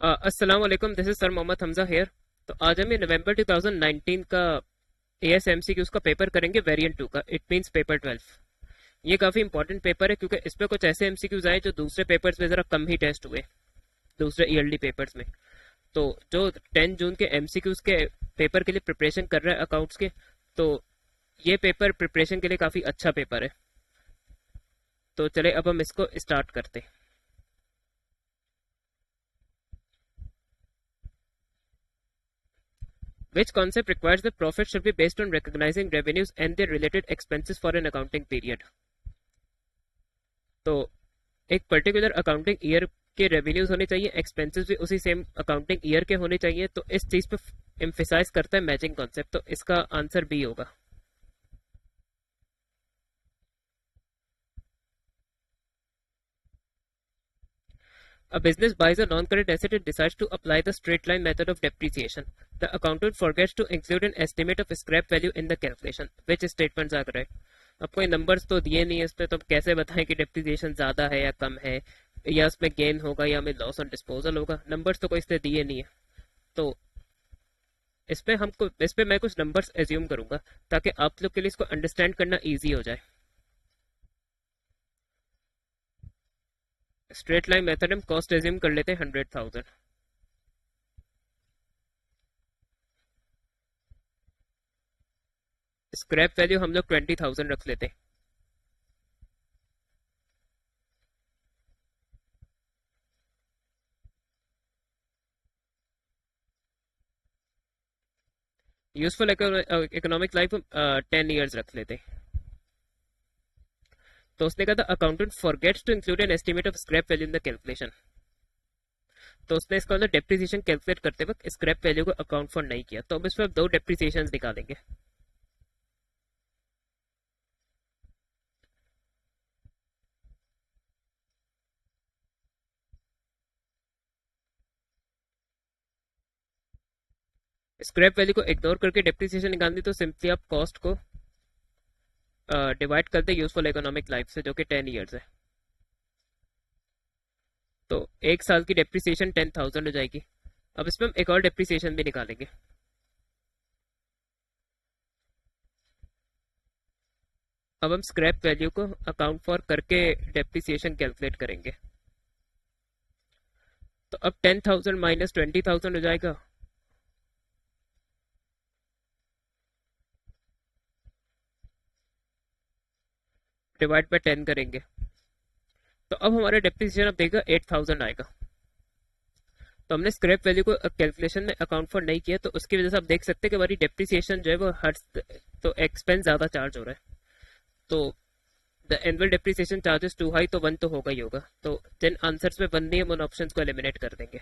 अस्सलाम वालेकुम, this is sir Mohammad Hamza here. तो आज हम ये नवंबर 2019 का एएसएमसीक्यूज का पेपर करेंगे, वेरिएंट 2 का। It means paper 12। ये काफ़ी इंपॉर्टेंट पेपर है क्योंकि इस पे कुछ ऐसे एमसीक्यूज आए जो दूसरे पेपर्स में ज़रा कम ही टेस्ट हुए, दूसरे ईयरली पेपर्स में। तो जो 10 जून के एमसीक्यूज के पेपर के लिए प्रिपरेशन कर रहे हैं अकाउंट्स के, तो ये पेपर प्रिपरेशन के लिए काफ़ी अच्छा पेपर है। तो चले अब हम इसको स्टार्ट करते हैं। Which concept requires the profit should be based on recognizing revenues and their related expenses for an accounting period? तो एक पर्टिकुलर अकाउंटिंग ईयर के रेवेन्यूज होने चाहिए, एक्सपेंसेस भी उसी सेम अकाउंटिंग ईयर के होने चाहिए। तो इस चीज पे एम्फेसाइज करता है मैचिंग कॉन्सेप्ट, तो इसका आंसर बी होगा। A business buys a non-current asset and decides to apply the straight line method of depreciation. The accountant forgets to include an estimate of scrap value in the calculation. Which statements are correct? अब कोई numbers तो दिए नहीं है इस पे, तो अब कैसे बताएं कि डेप्रिसिएशन ज्यादा है या कम है, या इसमें गेन होगा या हमें लॉस ऑन डिस्पोजल होगा। नंबर्स तो कोई इसने दिए नहीं है। तो इस पे मैं कुछ नंबर्स एज्यूम करूंगा ताकि आप लोग के लिए इसको अंडरस्टैंड करना इजी हो जाए। स्ट्रेट लाइन मेथड हम कॉस्ट एज्यूम कर लेते हैं 100,000। स्क्रैप वैल्यू हम लोग 20,000 रख लेते हैं। यूजफुल इकोनॉमिक लाइफ 10 ईयर्स रख लेते हैं। तो उसने कहा था accountant forgets to include an estimate of scrap value in the calculation. तो उसने इसका मतलब डेप्रिसिएशन कैलकुलेट करते वक्त स्क्रैप वैल्यू को अकाउंट फॉर नहीं किया। तो अब इस पर दो डेप्रिसिएशन निकालेंगे। स्क्रैप वैल्यू को इग्नोर करके डेप्रिसिएशन निकालनी, तो सिंपली आप कॉस्ट को डिवाइड करते यूजफुल इकोनॉमिक लाइफ से, जो कि 10 ईयर्स है। तो एक साल की डेप्रिसिएशन 10,000 हो जाएगी। अब इसमें हम एक और डेप्रिसिएशन भी निकालेंगे। अब हम स्क्रैप वैल्यू को अकाउंट फॉर करके डेप्रिसिएशन कैलकुलेट करेंगे। तो अब 10,000 माइनस 20,000 हो जाएगा, डिवाइड बाय 10 करेंगे। तो अब हमारा डेप्रिसिएशन अब देगा 8,000 आएगा। तो हमने स्क्रैप वैल्यू को कैलकुलेशन में अकाउंट फॉर नहीं किया, तो उसकी वजह से आप देख सकते हैं कि हमारी डेप्रिसिएशन जो है वो हर, तो एक्सपेंस ज्यादा चार्ज हो रहा है। तो the annual depreciation charges too high, तो वन तो होगा ही होगा। तो जिन आंसर्स में वन नहीं, हम उन ऑप्शंस को एलिमिनेट कर देंगे।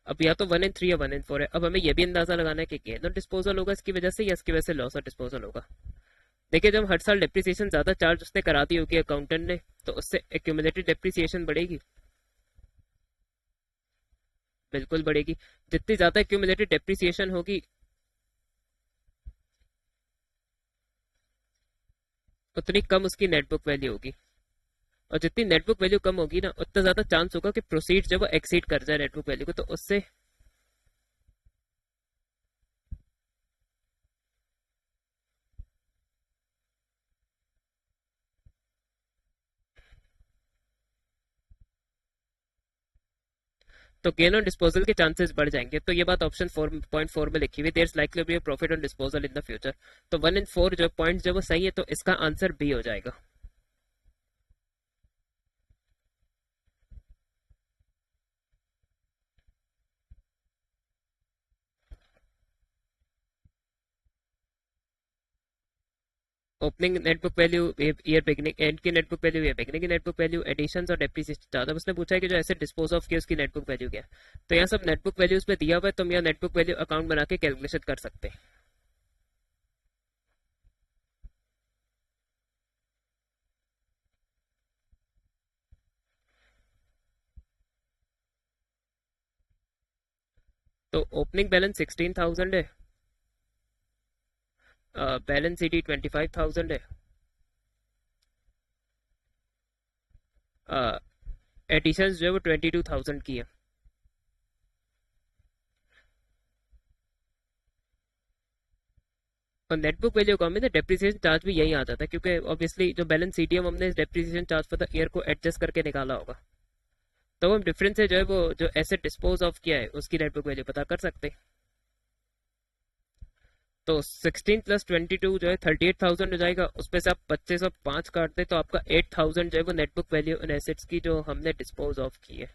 अब या तो 1 in 3 या 1 in 4 है। अब हमें यह भी अंदाजा लगाना है कि गेन और डिस्पोजल होगा इसकी वजह से, या इसकी वजह से लॉस और डिस्पोजल होगा। देखिए, जब हर साल डेप्रिसिएशन ज्यादा चार्ज उसने करा दी होगी अकाउंटेंट ने, तो उससे एक्यूमुलेटेड डेप्रिसिएशन बढ़ेगी। बिल्कुल बढ़ेगी। जितनी ज्यादा एक्यूमुलेटेड डेप्रिसिएशन होगी, उतनी कम उसकी नेटबुक वैल्यू होगी। और जितनी नेटबुक वैल्यू कम होगी ना, उतना ज्यादा चांस होगा कि प्रोसीड जब वो एक्सीड कर जाए नेटबुक वैल्यू को, तो उससे। तो गेन ऑन डिस्पोजल के चांसेस बढ़ जाएंगे। तो ये बात ऑप्शन 4.4 में लिखी हुई, there is likely be profit on disposal in the future. तो 1 in 4 जो पॉइंट जो वो सही है, तो इसका आंसर बी हो जाएगा। Opening net book value, year beginning and की नेटबुक वैल्यू, या बिगनिंग की नेटबुक वैल्यू, एडिशंस और डेप्रिसिएशन चार्ज। अब उसने पूछा है कि जो ऐसे डिस्पोज ऑफ किया उसकी नेटबुक वैल्यू क्या है। तो यहाँ सब नेटबुक वैल्यूज पे दिया हुआ है, तुम यहाँ नेटबुक वैल्यू अकाउंट बना के कैलकुलेशन कर सकते हैं। तो ओपनिंग बैलेंस 16,000 है, बैलेंस ईडी 25,000 है, एडिशन जो है वो 22,000 की है। और नेटबुक वैल्यू अकाउंट में डेप्रिसिएशन चार्ज भी यही आ जाता है, क्योंकि ऑब्वियसली जो बैलेंस सीटीएम हमने depreciation charge for the year को एडजस्ट करके निकाला होगा, तो हम डिफरेंस से जो है वो जो एसेट डिस्पोज ऑफ किया है उसकी नेटबुक वैल्यू पता कर सकते हैं। तो 16 प्लस 22 जो है 38,000 हो जाएगा, उसमें से आप 2505 काट दे तो आपका 8,000 जो है वो नेटबुक वैल्यू इन एसेट्स की जो हमने डिस्पोज ऑफ की है।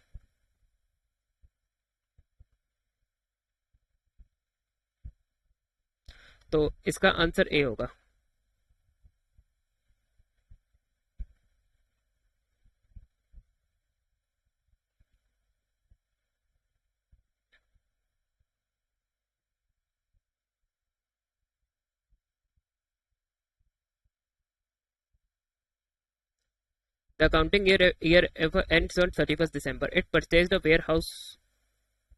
तो इसका आंसर ए होगा। The accounting year ever ends on 31st December. It purchased a warehouse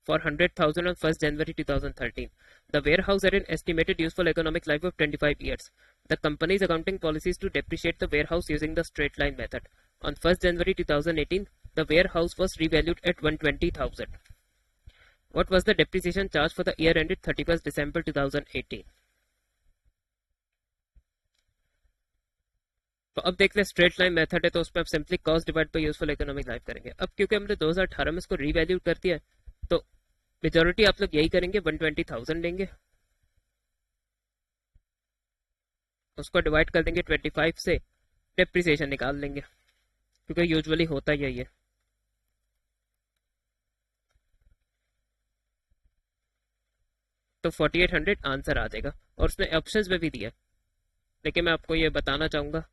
for 100,000 on 1st January 2013. The warehouse had an estimated useful economic life of 25 years. The company's accounting policy is to depreciate the warehouse using the straight line method. On 1st January 2018, the warehouse was revalued at 120,000. What was the depreciation charge for the year ended 31st December 2018? तो अब देखते हैं, straight line method है तो उसमें आप simply cost divide by useful economic life करेंगे। अब क्योंकि हमने 2018 में इसको रीवैल्यू कर दिया है, तो मेजोरिटी आप लोग यही करेंगे, 120,000 लेंगे, उसको डिवाइड कर देंगे 25 से, डेप्रिसिएशन निकाल लेंगे क्योंकि यूजुअली होता यही है। तो 4800 आंसर आ जाएगा, और उसने ऑप्शंस में भी दिया, लेकिन मैं आपको ये बताना चाहूंगा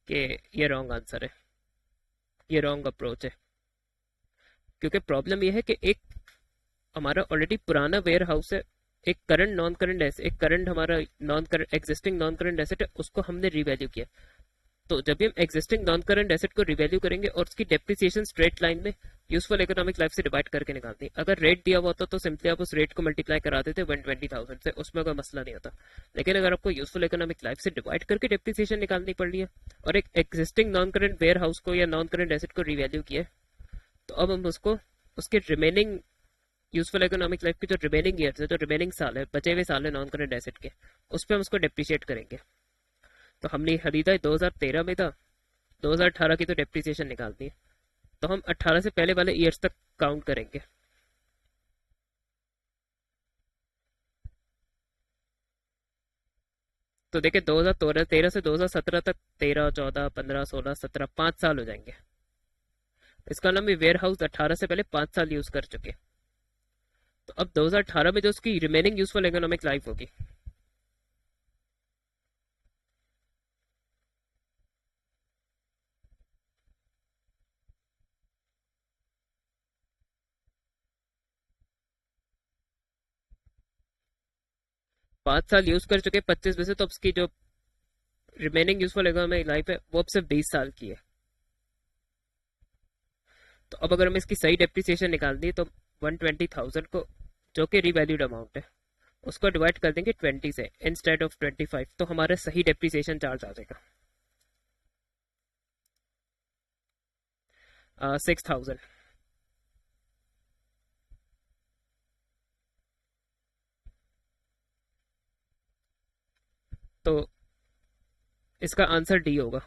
कि ये रॉन्ग आंसर है, ये रॉन्ग अप्रोच है। क्योंकि प्रॉब्लम ये है कि एक हमारा ऑलरेडी पुराना वेयर हाउस है, एक करंट नॉन करंट एसेट, एक करंट हमारा non current existing non current asset है, उसको हमने रिवैल्यू किया। तो जब भी हम एग्जिस्टिंग नॉन करंट एसेट को रिवैल्यू करेंगे और उसकी डेप्रिसिएशन स्ट्रेट लाइन में यूजफुल इकोनॉमिक लाइफ से डिवाइड करके निकालते हैं। अगर रेट दिया हुआ होता तो सिंपली आप उस रेट को मल्टीप्लाई करा देते 120,000 से, उसमें कोई मसला नहीं होता। लेकिन अगर आपको यूजफुल इकोनॉमिक लाइफ से डिवाइड करके डेप्रिसिएशन निकालनी पड़ रही है और एक existing non current warehouse को या नॉन करंट एसेट को रिवैल्यू किया, तो अब हम उसको उसके रिमेनिंग यूजफुल इकोनॉमिक लाइफ की जो रिमेनिंग ईयर्स है, जो रिमेनिंग साल है, बचे हुए साल है नॉन करंट एसेट के, उस पर हम उसको डेप्रिशिएट करेंगे। तो हमने खरीदा 2013 में था, 2018 की तो डेप्रिसिएशन निकालती है, तो हम 18 से पहले वाले ईयर्स तक काउंट करेंगे। तो देखिए 2013 से 2017 तक 13, 14, 15, 16, 17, 5 साल हो जाएंगे। इसका नाम भी वेयर हाउस 18 से पहले 5 साल यूज कर चुके। तो अब 2018 में जो उसकी रिमेनिंग यूजफुल इकोनॉमिक लाइफ होगी, 5 साल यूज कर चुके 25 में से, तो उसकी जो रिमेनिंग यूजफुल इकोनॉमिक लाइफ है वो अब सिर्फ 20 साल की है। तो अब अगर हमें इसकी सही डेप्रिसिएशन निकालनी है तो 120,000 को, जो कि रिवैल्यूड अमाउंट है, उसको डिवाइड कर देंगे 20 से इंस्टेड ऑफ 25, तो हमारा सही डेप्रिसिएशन चार्ज आ जाएगा 6,000। तो इसका आंसर डी होगा।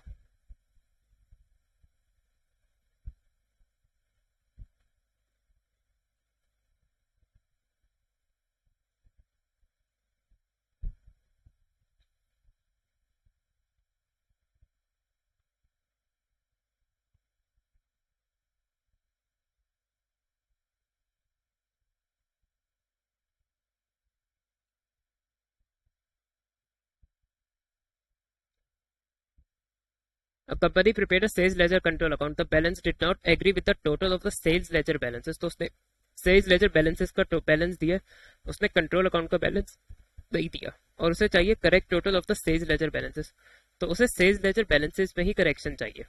'A company prepared a sales ledger control account. The balance did not agree with the total of the sales ledger balances. तो उसने सेल्स लेजर बैलेंसेस का बैलेंस दिया, उसने कंट्रोल अकाउंट का बैलेंस नहीं दिया, और उसे चाहिए correct total of the sales ledger balances. तो उसे सेल्स लेजर बैलेंसेस में ही करेक्शन चाहिए।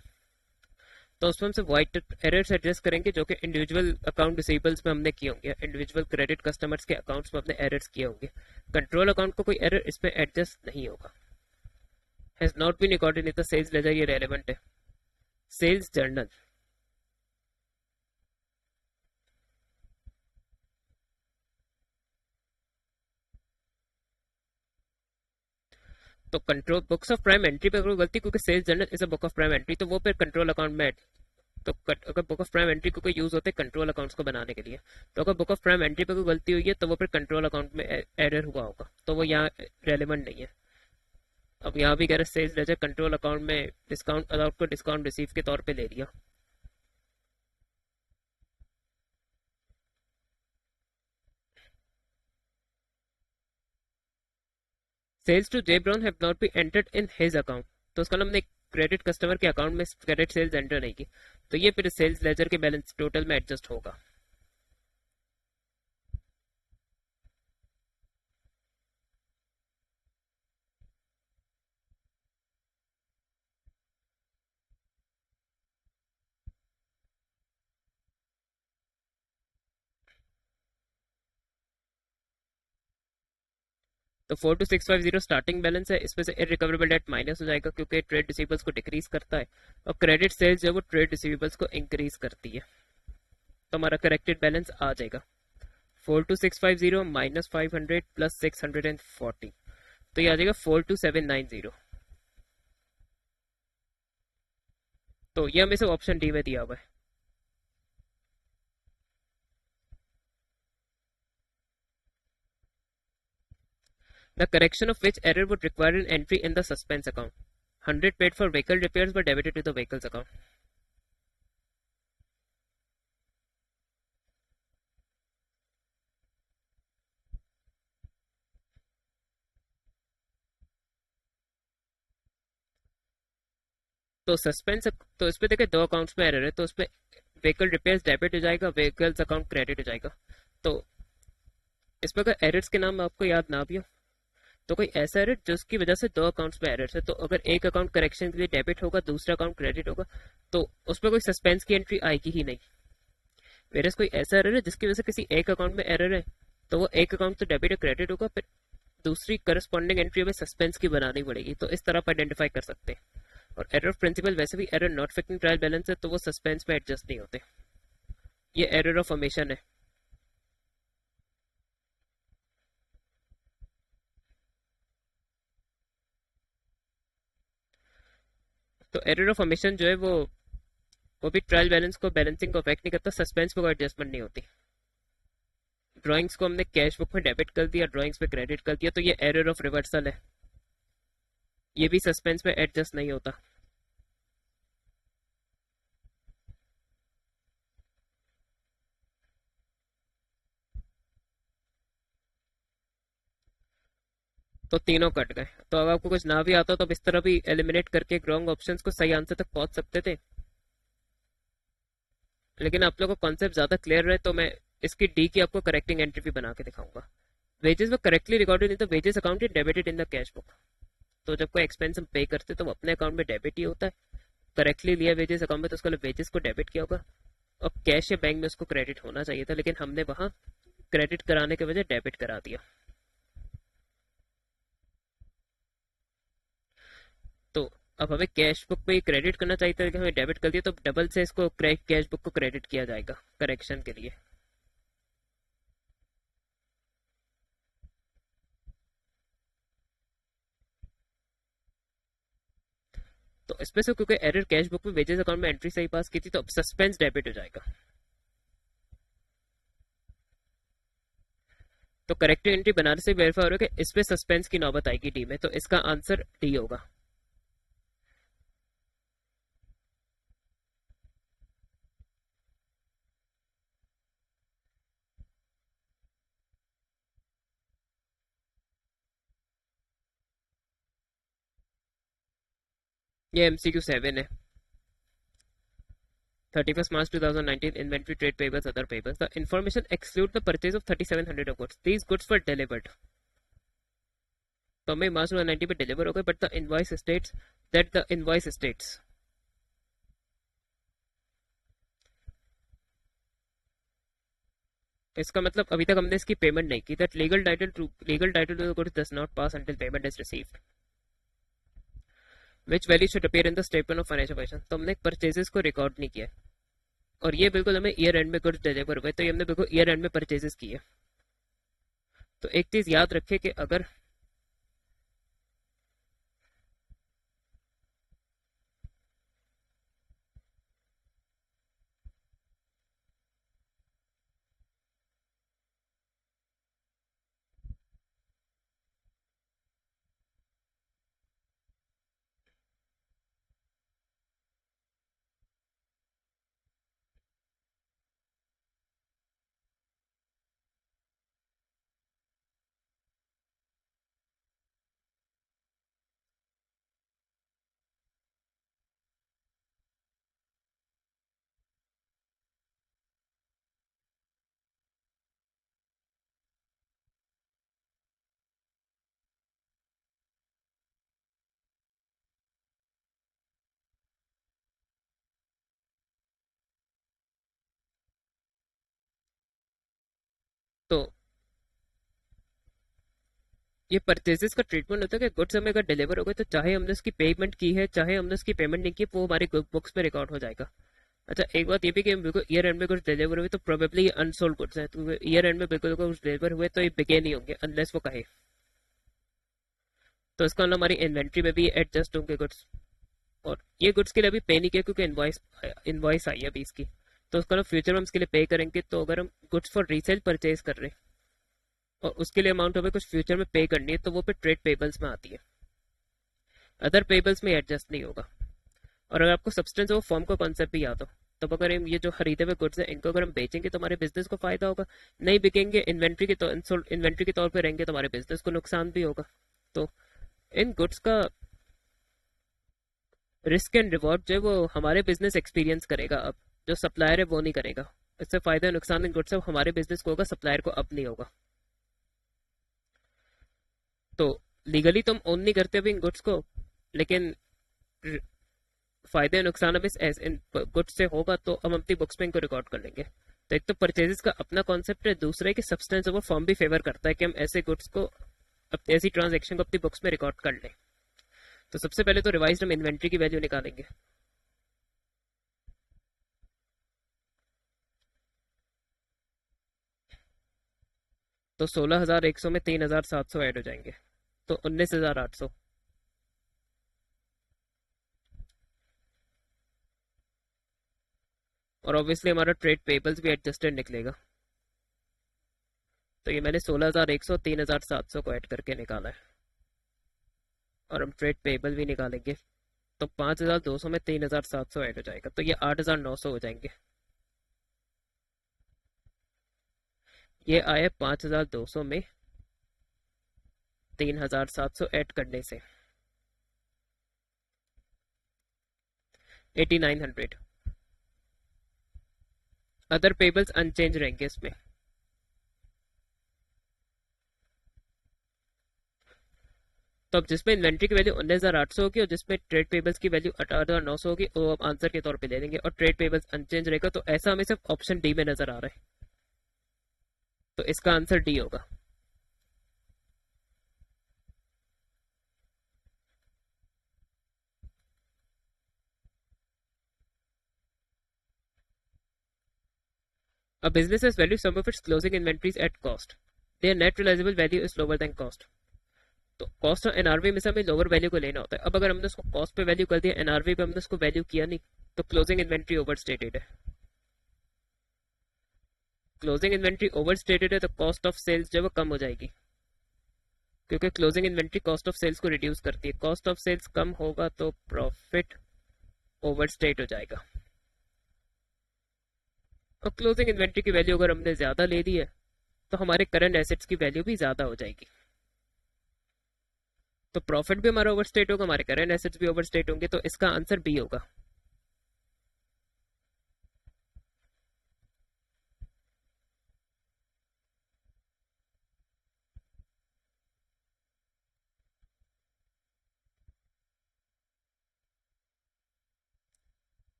तो उसमें हम सिर्फ वाइट एरर्स एडजस्ट करेंगे जो कि इंडिविजुअल अकाउंट रिसीवेबल्स में हमने किए होंगे, इंडिविजुअल क्रेडिट कस्टमर्स के अकाउंट्स में हमने एरर्स किए होंगे। कंट्रोल अकाउंट को कोई एरर इसमें एडजस्ट नहीं होगा। Has not been recorded in the sales ledger, ये रेलेवेंट है। सेल्स जर्नल, तो control books of prime entry पे कोई गलती, क्योंकि sales journal is a book of prime entry, तो वो फिर कंट्रोल अकाउंट में तो अगर बुक ऑफ प्राइम एंट्री को कोई यूज होते हैं कंट्रोल अकाउंट्स को बनाने के लिए, तो अगर बुक ऑफ प्राइम एंट्री पे कोई गलती हुई है तो वो फिर कंट्रोल अकाउंट में एरर हुआ होगा, तो वो यहाँ रेलिवेंट नहीं है। अब यहाँ भी कह रहे सेल्स लेजर कंट्रोल अकाउंट में डिस्काउंट अलाउट को डिस्काउंट रिसीव के तौर पे ले लिया। Sales to J Brown have not be entered in his account, तो उसका हमने क्रेडिट कस्टमर के अकाउंट में क्रेडिट सेल्स एंटर नहीं की, तो ये फिर सेल्स लेजर के बैलेंस टोटल में एडजस्ट होगा। तो 42650 स्टार्टिंग बैलेंस है, इसमें से इरिकवरेबल डेट माइनस हो जाएगा क्योंकि ट्रेड रिसीवेबल्स को डिक्रीज करता है, और क्रेडिट सेल्स जो वो ट्रेड रिसीवेबल्स को इंक्रीज करती है, तो हमारा करेक्टेड बैलेंस आ जाएगा 42650 माइनस 500 प्लस 640, तो ये आ जाएगा 42790। तो ये हमें से ऑप्शन डी में दिया हुआ है। The correction of which error would require an entry in the suspense account. 100 paid for vehicle repairs were debited to the vehicles account. तो सस्पेंस, तो इस पे देखिए दो अकाउंट्स में एरर है, तो उस पे व्हीकल रिपेयर्स डेबिट हो जाएगा, व्हीकल्स अकाउंट क्रेडिट हो जाएगा। तो इस पर अगर एरर्स के नाम आपको याद ना भी हो, तो कोई ऐसा एरर जिसकी वजह से दो अकाउंट्स में एरर्स है, तो अगर एक अकाउंट करेक्शन के लिए डेबिट होगा, दूसरा अकाउंट क्रेडिट होगा, तो उस पर कोई सस्पेंस की एंट्री आएगी ही नहीं। वेरस कोई ऐसा एरर है जिसकी वजह से किसी एक अकाउंट में एरर है, तो वो एक अकाउंट तो डेबिट और क्रेडिट होगा, फिर दूसरी करस्पॉन्डिंग एंट्री हमें सस्पेंस की बनानी पड़ेगी, तो इस तरह आप आइडेंटिफाई कर सकते हैं। और एरर ऑफ प्रिंसिपल वैसे भी error not fixing trial balance है, तो वो सस्पेंस में एडजस्ट नहीं होते, ये एरर ऑफ ओमिशन है। तो एरर ऑफ ओमिशन जो है वो भी ट्रायल बैलेंस को बैलेंसिंग को अफेक्ट नहीं करता, सस्पेंस पे कोई एडजस्टमेंट नहीं होती। ड्राइंग्स को हमने कैश बुक में डेबिट कर दिया, ड्राइंग्स पे क्रेडिट कर दिया, तो ये एरर ऑफ रिवर्सल है, ये भी सस्पेंस पे एडजस्ट नहीं होता। तो तीनों कट गए। तो अगर आपको कुछ ना भी आता तो आप इस तरह भी एलिमिनेट करके रॉन्ग ऑप्शंस को सही आंसर तक पहुंच सकते थे, लेकिन आप लोगों को कॉन्सेप्ट ज्यादा क्लियर रहे तो मैं इसकी डी की आपको करेक्टिंग एंट्री भी बना के दिखाऊंगा। वेजेस वो correctly recorded in the wages account and debited in the cash book, तो जब कोई एक्सपेंस हम पे करते तो वो अपने अकाउंट में डेबिट ही होता है, करेक्टली लिया वेजेस अकाउंट में तो उसका वेजेस को डेबिट किया होगा, और कैश या बैंक में उसको क्रेडिट होना चाहिए था, लेकिन हमने वहां क्रेडिट कराने के वजह डेबिट करा दिया। तो अब हमें कैश बुक पे क्रेडिट करना चाहिए था, लेकिन हमें डेबिट कर दिया, तो डबल से इसको कैश बुक को क्रेडिट किया जाएगा करेक्शन के लिए। तो इसमें से क्योंकि एरर कैश बुक में वेजेस अकाउंट में एंट्री सही पास की थी, तो अब सस्पेंस डेबिट हो जाएगा। तो करेक्टिव एंट्री बनाने से वेरीफाई हो रहा है कि इस पे सस्पेंस की नौबत आएगी डी में, तो इसका आंसर डी होगा। ये एमसीक्यू 7 है। 31st March 2019 inventory trade payables other payables, the information exclude the purchase of 3700 of goods, these goods were delivered, तो हमें मार्च 2019 पे डिलीवर हो गए, but the invoice states that the invoice states, इसका मतलब अभी तक हमने इसकी पेमेंट नहीं की, that legal title to the goods does not pass until payment is received, which value should appear in the statement of financial position, तो हमने परचेजेस को रिकॉर्ड नहीं किया, और ये बिल्कुल हमें ईयर एंड में गुड्स डिलीवर हुए, तो ये हमने बिल्कुल ईयर एंड में परचेजेस किए। तो एक चीज याद रखें कि अगर ये परचेजेस का ट्रीटमेंट होता है कि गुड्स हमें अगर डिलीवर हो गए तो चाहे हमने उसकी पेमेंट की है चाहे हमने उसकी पेमेंट नहीं की, वो हमारी बुक्स में रिकॉर्ड हो जाएगा। अच्छा, एक बात ये भी कि बिल्कुल ईयर एंड में कुछ डिलीवर हुए तो प्रोबेबली ये अनसोल्ड गुड्स हैं, तो ईयर एंड में बिल्कुल कुछ डिलीवर हुए तो ये बिके नहीं होंगे अनलेस वो कहे। तो इसका मतलब हमारी इन्वेंट्री में भी एडजस्ट होंगे गुड्स। और ये गुड्स के लिए अभी पे नहीं किया क्योंकि इनवॉइस इनवॉइस आई है अभी इसकी। तो उसका ना फ्यूचर में हम इसके लिए पे करेंगे। तो अगर हम गुड्स फॉर रीसेल परचेज कर रहे हैं और उसके लिए अमाउंट हमें कुछ फ्यूचर में पे करनी है तो वो पे ट्रेड पेबल्स में आती है, अदर पेबल्स में एडजस्ट नहीं होगा। और अगर आपको सब्सटेंस ऑफ फॉर्म का कॉन्सेप्ट भी याद हो, तब अगर हम ये जो खरीदे हुए गुड्स हैं इनको अगर हम बेचेंगे तो हमारे बिजनेस को फायदा होगा। नहीं बिकेंगे, इन्वेंट्री के तौर पे रहेंगे तो हमारे बिजनेस को नुकसान भी होगा। तो इन गुड्स का रिस्क एंड रिवॉर्ड जो है वो हमारे बिजनेस एक्सपीरियंस करेगा। अब जो सप्लायर है वो नहीं करेगा। इससे फायदा नुकसान इन गुड्स से हमारे बिजनेस को होगा, सप्लायर को अब नहीं होगा। तो लीगली तो हम ओन नहीं करते अभी इन गुड्स को, लेकिन फायदे नुकसान अब इस इन गुड्स से होगा तो हम अपनी बुक्स में इनको रिकॉर्ड कर लेंगे। तो एक तो परचेजेस का अपना कॉन्सेप्ट है, दूसरा है कि सब्सटेंस ओवर फॉर्म भी फेवर करता है कि हम ऐसे गुड्स को ऐसी ट्रांजेक्शन को अपनी बुक्स में रिकॉर्ड कर लें। तो सबसे पहले तो रिवाइज हम इन्वेंट्री की वैल्यू निकालेंगे। तो 16,100 में 3,700 ऐड हो जाएंगे, तो 19,800। और ऑब्वियसली हमारा ट्रेड पेबल्स भी एडजस्टेड निकलेगा। तो ये मैंने 16,100 3,700 को ऐड करके निकाला है। और हम ट्रेड पेबल भी निकालेंगे तो 5,200 में 3,700 ऐड हो जाएगा, तो ये 8,900 हो जाएंगे। ये आए 5,200 में 3,700 ऐड करने से 8,900। अदर पेबल्स अनचेंज रहेंगे इसमें। तो अब जिसमें इन्वेंट्री की वैल्यू 19,800 होगी और जिसमें ट्रेड पेबल्स की वैल्यू 18,900 होगी वो अब आंसर के तौर पे ले लेंगे, और ट्रेड पेबल्स अनचेंज रहेगा। तो ऐसा हमें सिर्फ ऑप्शन डी में नजर आ रहा है, तो इसका आंसर डी होगा। A business's value sum of its closing inventories at cost. Their net realizable value is lower than cost. तो कॉस्ट और एनआरवी में से हमें लोअर वैल्यू को लेना होता है। अब अगर हमने उसको कॉस्ट पे वैल्यू कर दिया, एनआरवी पे हमने उसको वैल्यू किया नहीं, तो क्लोजिंग इन्वेंट्री ओवर स्टेटेड है। क्लोजिंग इन्वेंट्री ओवर स्टेटेड है तो कॉस्ट ऑफ सेल्स जो है वो कम हो जाएगी, क्योंकि closing inventory cost of sales को रिड्यूस करती है। कॉस्ट ऑफ सेल्स कम होगा तो प्रॉफिट ओवर स्टेट हो जाएगा। और क्लोजिंग इन्वेंट्री की वैल्यू अगर हमने ज्यादा ले ली है तो हमारे करंट एसेट्स की वैल्यू भी ज्यादा हो जाएगी। तो प्रॉफिट भी हमारा ओवरस्टेट होगा, हमारे करंट एसेट्स भी ओवरस्टेट होंगे, तो इसका आंसर बी होगा।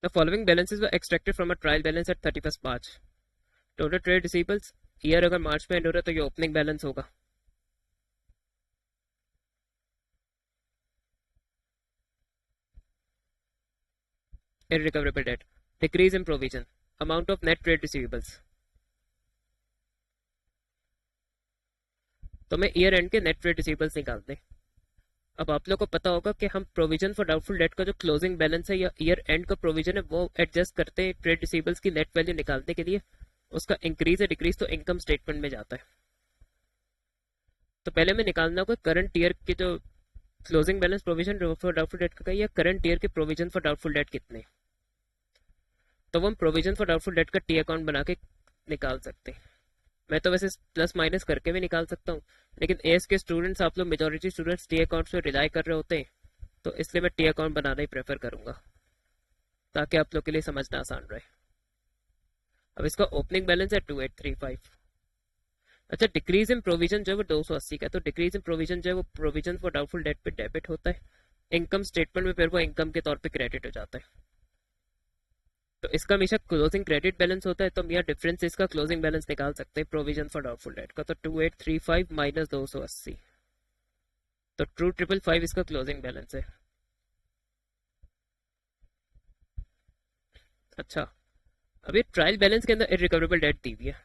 The following balances were extracted from a trial balance at 31st March. Total trade receivables year अगर मार्च में एंड हो रहा है तो ये ओपनिंग बैलेंस होगा। Irrecoverable debt, decrease in provision, amount of net trade receivables। तो मैं ईयर एंड के नेट ट्रेड रिसीवेबल्स निकाल दें। अब आप लोग को पता होगा कि हम प्रोविजन फॉर डाउटफुल डेट का जो क्लोजिंग बैलेंस है या ईयर एंड का प्रोविजन है वो एडजस्ट करते हैं ट्रेड रिसीवेबल्स की नेट वैल्यू निकालने के लिए। उसका इंक्रीज या डिक्रीज तो इनकम स्टेटमेंट में जाता है। तो पहले हमें निकालना होगा करंट ईयर के जो closing balance provision for doubtful debt का या करंट ईयर के प्रोविजन फॉर डाउटफुल डेट कितने। तो वो हम प्रोविजन फॉर डाउटफुल डेट का टी अकाउंट बना के निकाल सकते हैं। मैं तो वैसे प्लस माइनस करके भी निकाल सकता हूँ, लेकिन एएस के स्टूडेंट्स आप लोग मेजोरिटी स्टूडेंट्स टी अकाउंट्स पे रिलाई कर रहे होते हैं, तो इसलिए मैं टी अकाउंट बनाना ही प्रेफर करूंगा ताकि आप लोग के लिए समझना आसान रहे। अब इसका ओपनिंग बैलेंस है 2835। अच्छा, डिक्रीज इन प्रोविजन जो है वो 280 का, तो डिक्रीज इन प्रोविजन जो है वो प्रोविजन फॉर डाउटफुल डेट पे डेबिट होता है, इनकम स्टेटमेंट में फिर वो इनकम के तौर पे क्रेडिट हो जाता है। तो इसका हमेशा क्लोजिंग क्रेडिट बैलेंस होता है, तो हम यहाँ डिफरेंस इसका क्लोजिंग बैलेंस निकाल सकते हैं प्रोविजन फॉर डाउटफुल डेट का। तो 2835 माइनस 280, तो ट्रू 555 इसका क्लोजिंग बैलेंस है। अच्छा, अब ये ट्रायल बैलेंस के अंदर इरिकवरेबल डेट दी हुई है।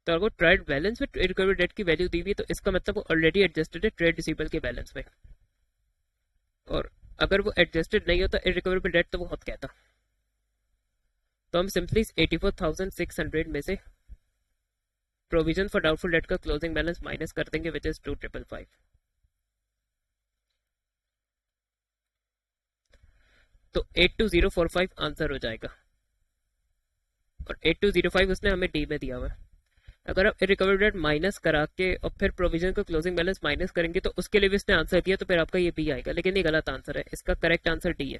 तो अगर ट्रेड बैलेंस में इरिकवरेबल डेट की वैल्यू दी हुई है, तो इसका मतलब वो ऑलरेडी एडजस्टेड है ट्रेड रिसीवेबल के बैलेंस में। और अगर वो एडजस्टेड नहीं होता इरिकवरेबल डेट, तो वो होता कहता। तो हम सिंपली 84,600 में से प्रोविजन फॉर डाउटफुल डेट का क्लोजिंग बैलेंस माइनस कर देंगे, विच इज 2,555। तो 82045 आंसर हो जाएगा, और 8205 उसने हमें डी में दिया हुआ है। अगर आप इरिकवरेबल डेट माइनस करा के और फिर प्रोविजन का क्लोजिंग बैलेंस माइनस करेंगे, तो उसके लिए भी इसने आंसर दिया, तो फिर आपका ये बी आएगा, लेकिन ये गलत आंसर है। इसका करेक्ट आंसर डी है।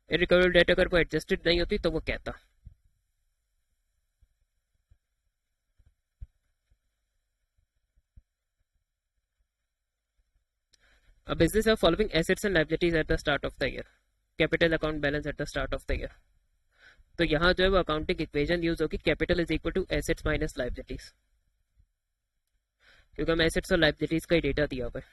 इरिकवरेबल डेट अगर वो एडजस्टेड नहीं होती तो वो कहता। A business have following assets and liabilities at the start of the year. Capital account balance at the start of the year. तो यहाँ जो है वो अकाउंटिंग इक्वेशन यूज होगी, capital is equal to assets minus liabilities, क्योंकि हम assets और liabilities का ही डेटा दिया हुआ है।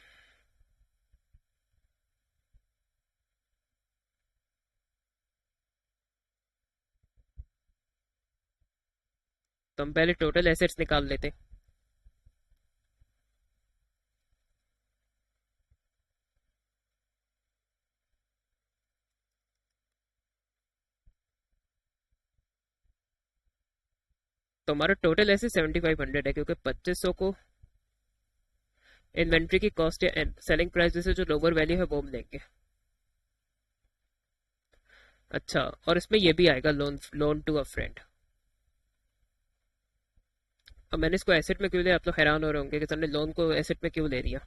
तो हम पहले टोटल एसेट्स निकाल लेते हैं। तो हमारा टोटल एसेट 7500 है, क्योंकि 2500 को इन्वेंट्री की कॉस्ट या सेलिंग प्राइस में से जो लोअर वैल्यू है वो हम लेंगे। अच्छा, और इसमें ये भी आएगा loan loan to a friend. अब मैंने इसको एसेट में क्यों लिया, आप तो हैरान हो रहे होंगे कि सर ने लोन को एसेट में क्यों ले लिया।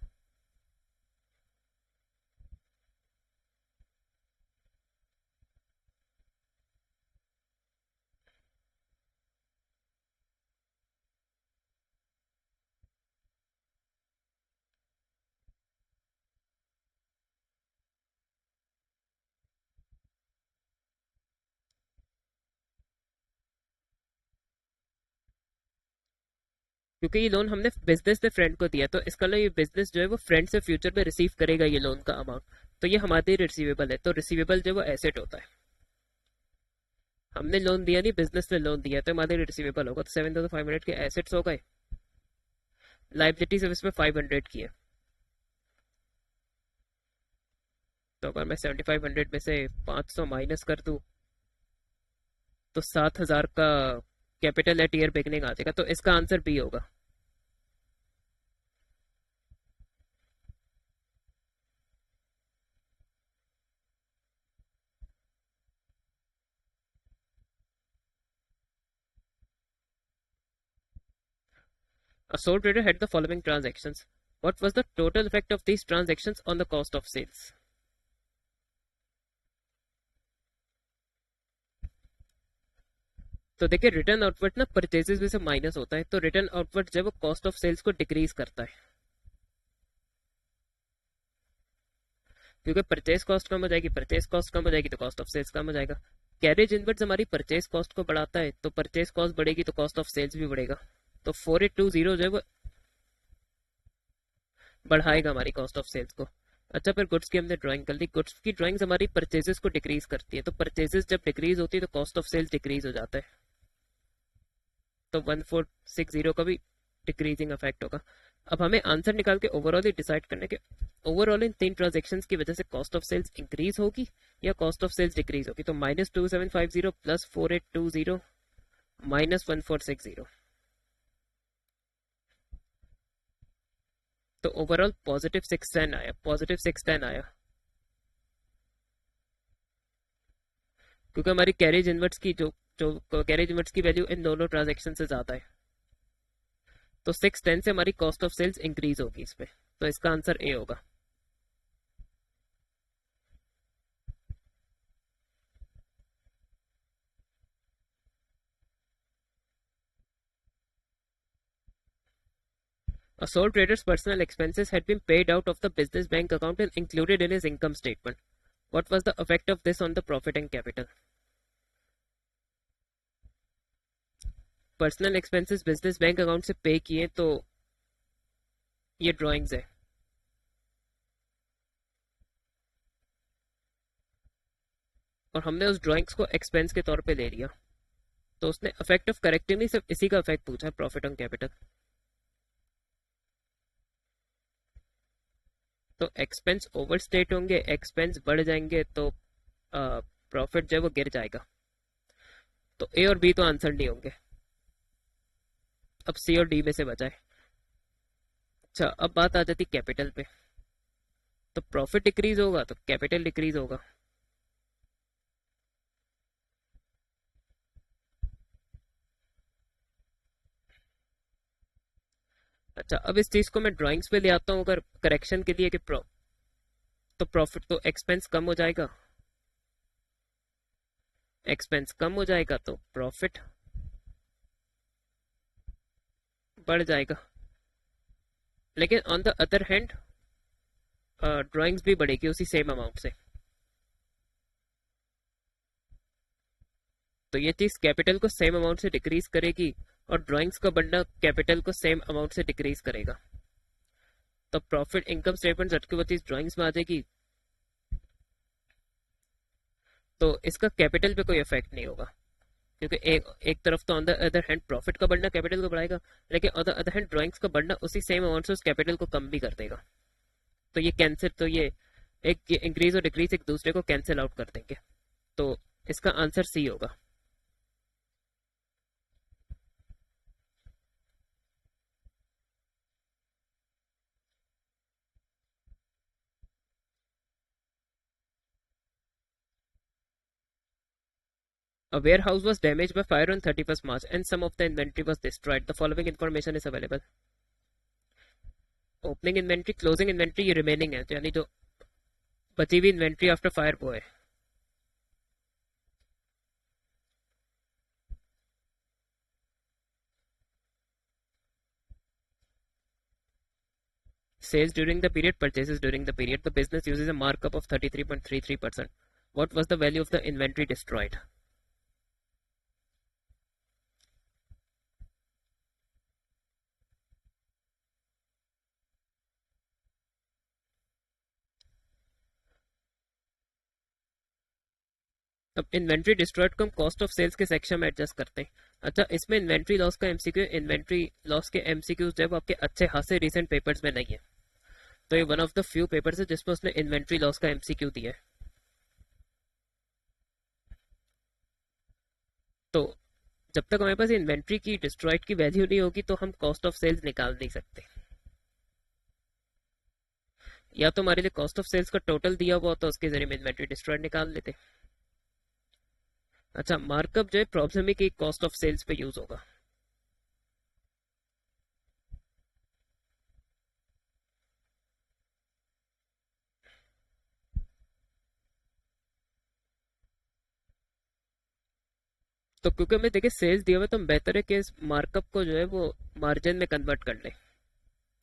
क्योंकि ये लोन हमने बिजनेस से फ्रेंड को दिया, तो इसका मतलब ये बिजनेस जो है वो फ्रेंड से फ्यूचर में रिसीव करेगा ये लोन का अमाउंट। तो ये हमारे रिसीवेबल है, तो रिसीवेबल जो है वो एसेट होता है। हमने लोन दिया नहीं, बिजनेस ने लोन दिया, तो हमारे रिसीवेबल होगा। तो 7500 के एसेट्स हो गए, लाइबिलिटी सिर्फ इसमें 500 की है। तो अगर मैं 7500 में से 500 माइनस कर दूं, तो 7000 का कैपिटल एट ईयर बिगनिंग आ जाएगा, तो इसका आंसर बी होगा। A sole trader had the following transactions. What was the total effect of these transactions on the cost of sales? तो देखिए, रिटर्न आउटवर्ड ना परचेजेस में से माइनस होता है, तो रिटर्न आउटवर्ड जब वो कॉस्ट ऑफ सेल्स को डिक्रीज करता है, क्योंकि परचेज कॉस्ट कम हो जाएगी, परचेज कॉस्ट कम हो जाएगी तो कॉस्ट ऑफ सेल्स कम हो जाएगा। कैरेज इनवर्ड्स हमारी परचेज कॉस्ट को बढ़ाता है, तो परचेज कॉस्ट बढ़ेगी तो कॉस्ट ऑफ सेल्स भी बढ़ेगा। तो 4820 जो है वो बढ़ाएगा हमारी कॉस्ट ऑफ सेल्स को। अच्छा, फिर गुड्स की हमने ड्राइंग कर ली। गुड्स की ड्राइंग्स हमारी परचेजेस को डिक्रीज करती है, तो परचेजेस जब डिक्रीज होती है तो कॉस्ट ऑफ सेल्स डिक्रीज हो जाता है। तो 1460 का भी डिक्रीजिंग इफेक्ट होगा। अब हमें आंसर निकाल के ओवरऑल ही डिसाइड करने के, ओवरऑल इन 3 ट्रांजेक्शन की वजह से कॉस्ट ऑफ सेल्स इंक्रीज होगी या कॉस्ट ऑफ सेल्स डिक्रीज होगी। तो -2750 प्लस 4820 -1460, तो ओवरऑल +610 आया, +610 आया, क्योंकि हमारी कैरेज इनवर्ट्स की जो जो कैरेज इनवर्ट्स की वैल्यू इन दोनों ट्रांजेक्शन से ज्यादा है। तो 610 से हमारी कॉस्ट ऑफ सेल्स इंक्रीज होगी इसमें, तो इसका आंसर ए होगा। A sole trader's personal expenses had been paid out of the business bank account and included in his income statement. What was the effect of this on the profit and capital? Personal expenses business bank account से पे किए तो ये drawings है, और हमने उस drawings को एक्सपेंस के तौर पे ले लिया, तो उसने इफेक्ट ऑफ करेक्टिंग नहीं, सिर्फ इसी का इफेक्ट पूछा है, प्रॉफिट ऑन कैपिटल। तो एक्सपेंस ओवरस्टेट होंगे, एक्सपेंस बढ़ जाएंगे, तो प्रॉफिट जो है वो गिर जाएगा। तो ए और बी तो आंसर नहीं होंगे, अब सी और डी में से बचा है। अच्छा, अब बात आ जाती कैपिटल पे। तो प्रॉफिट डिक्रीज होगा तो कैपिटल डिक्रीज होगा। अच्छा, अब इस चीज को मैं ड्राइंग्स पे ले आता हूँ अगर करेक्शन के लिए कि तो प्रॉफिट तो एक्सपेंस कम हो जाएगा, एक्सपेंस कम हो जाएगा तो प्रॉफिट बढ़ जाएगा। लेकिन on the other hand drawings भी बढ़ेगी उसी सेम अमाउंट से। तो ये चीज कैपिटल को सेम अमाउंट से डिक्रीज करेगी और ड्राइंग्स का बढ़ना कैपिटल को सेम अमाउंट से डिक्रीज करेगा। तो प्रॉफिट इनकम स्टेटमेंट झटके वो चीज ड्राइंग्स में आ जाएगी, तो इसका कैपिटल पे कोई इफेक्ट नहीं होगा, क्योंकि एक तरफ तो on the other hand profit का बढ़ना कैपिटल को बढ़ाएगा, लेकिन on the other hand drawings का बढ़ना उसी सेम अमाउंट से उस कैपिटल को कम भी कर देगा। तो ये कैंसिल, तो ये एक इंक्रीज और डिक्रीज एक दूसरे को कैंसिल आउट कर देंगे। तो इसका आंसर सी होगा। A warehouse was damaged by fire on 31st March and some of the inventory was destroyed. The following information is available. Opening inventory, closing inventory, ये रिमेनिंग है, यानी जो बची हुई इन्वेंट्री आफ्टर फायर वो है। Sales during the period, purchases during the period. The business uses a markup of 33.33%. What was the value of the inventory destroyed? अब inventory destroyed को हम कॉस्ट ऑफ सेल्स के सेक्शन में adjust करते हैं। अच्छा, इसमें इन्वेंट्री लॉस का एमसीक्यू, इन्वेंट्री लॉस के एमसीक्यूज जब आपके अच्छे खासे रिसेंट पेपर्स में नहीं है, तो ये one of the few papers है जिसमें उसने इन्वेंट्री लॉस का एमसीक्यू दिया है। तो जब तक हमारे पास इन्वेंट्री की डिस्ट्रॉयड की वैल्यू नहीं होगी तो हम कॉस्ट ऑफ सेल्स निकाल नहीं सकते। या तो हमारे लिए कॉस्ट ऑफ सेल्स का टोटल दिया हुआ तो उसके जरिए में इन्वेंट्री डिस्ट्रॉयड निकाल लेते। अच्छा, मार्कअप जो है प्रॉब्लम है कि कॉस्ट ऑफ सेल्स पे यूज होगा। तो क्योंकि हमें देखिए सेल्स दिया हुआ तो बेहतर है कि इस मार्कअप को जो है वो मार्जिन में कन्वर्ट कर ले,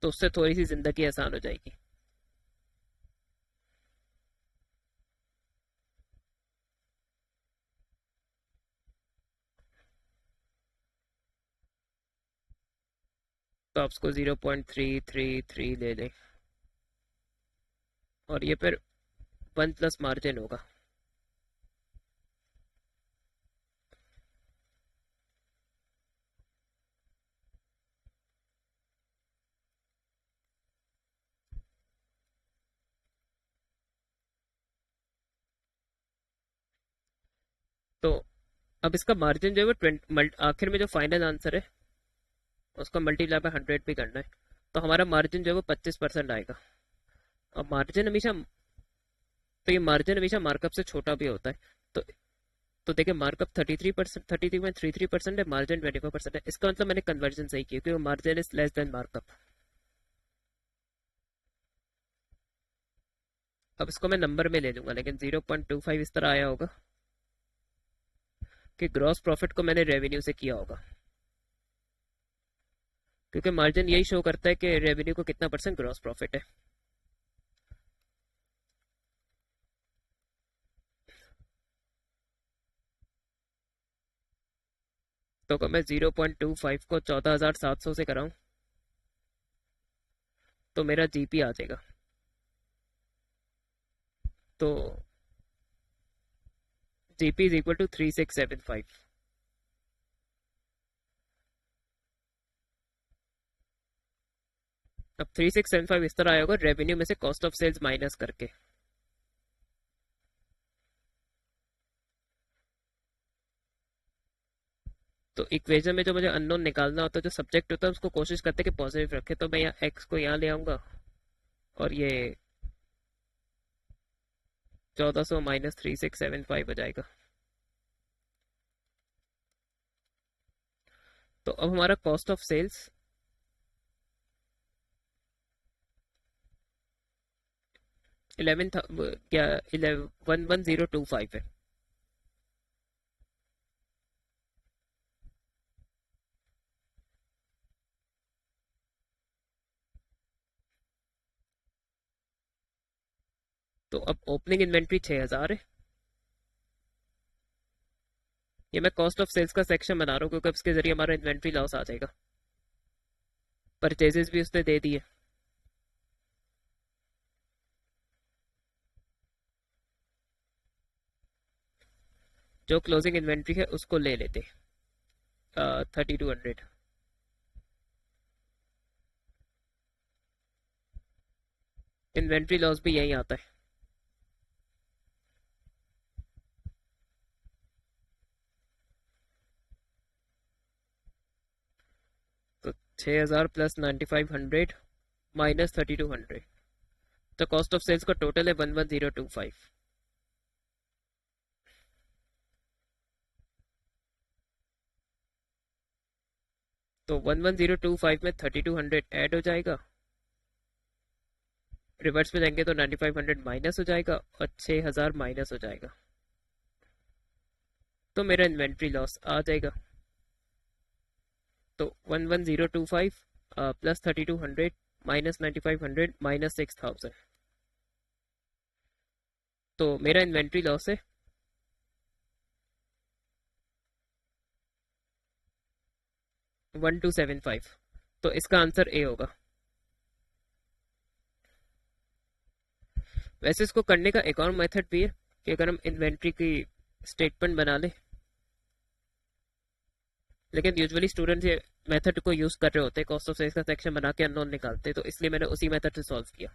तो उससे थोड़ी सी जिंदगी आसान हो जाएगी। तो आप उसको 0.333 ले लें और ये फिर 1 प्लस मार्जिन होगा। तो अब इसका मार्जिन जो है वो 20, आखिर में जो फाइनल आंसर है उसका मल्टीप्लाई बाय 100 भी करना है, तो हमारा मार्जिन जो है वो 25% आएगा। और मार्जिन हमेशा, तो ये मार्जिन हमेशा मार्कअप से छोटा भी होता है। तो तो देखिए मार्कअप 33%, 33.33% है, मार्जिन 24% है। इसका मतलब मैंने कन्वर्जन सही किया क्योंकि margin is less than markup. अब इसको मैं नंबर में ले लूंगा, लेकिन 0.25 इस तरह आया होगा कि ग्रॉस प्रॉफिट को मैंने रेवेन्यू से किया होगा। क्योंकि मार्जिन यही शो करता है कि रेवेन्यू को कितना परसेंट ग्रॉस प्रॉफिट है। तो अगर मैं 0.25 को 14,700 से कराऊं तो मेरा जीपी आ जाएगा। तो जीपी इज इक्वल टू 3675। अब 3675 इस तरह आया होगा रेवेन्यू में से कॉस्ट ऑफ सेल्स माइनस करके। तो इक्वेशन में जो मुझे अननोन निकालना होता है, जो सब्जेक्ट होता है, उसको कोशिश करते हैं कि पॉजिटिव रखे। तो मैं यहाँ एक्स को यहाँ ले आऊंगा और ये 1400 माइनस 3675 हो जाएगा। तो अब हमारा कॉस्ट ऑफ सेल्स 11 क्या 111025 है। तो अब ओपनिंग इन्वेंट्री 6000 है। ये मैं कॉस्ट ऑफ सेल्स का सेक्शन बना रहा हूँ क्योंकि इसके जरिए हमारा इन्वेंट्री लॉस आ जाएगा। परचेजेस भी उसने दे दिए। जो क्लोजिंग इन्वेंट्री है उसको ले लेते 3200। इन्वेंट्री लॉस भी यही आता है। तो 6000 प्लस 9500 माइनस 3200। तो कॉस्ट ऑफ सेल्स का टोटल है 11025। तो 11025 में 3200 ऐड हो जाएगा। रिवर्स में जाएंगे तो 9500 माइनस हो जाएगा और 6000 माइनस हो जाएगा। तो मेरा इन्वेंट्री लॉस आ जाएगा। तो 11025 प्लस 3200 माइनस 9500 माइनस 6000। तो मेरा इन्वेंट्री लॉस है 1275। तो इसका आंसर ए होगा। वैसे इसको करने का एक और मेथड भी है कि अगर हम इन्वेंट्री की स्टेटमेंट बना लें, लेकिन यूजुअली स्टूडेंट्स ये मेथड को यूज कर रहे होते हैं, कॉस्ट ऑफ सेल्स का सेक्शन बना के अननोन निकालते हैं, तो इसलिए मैंने उसी मेथड से सॉल्व किया।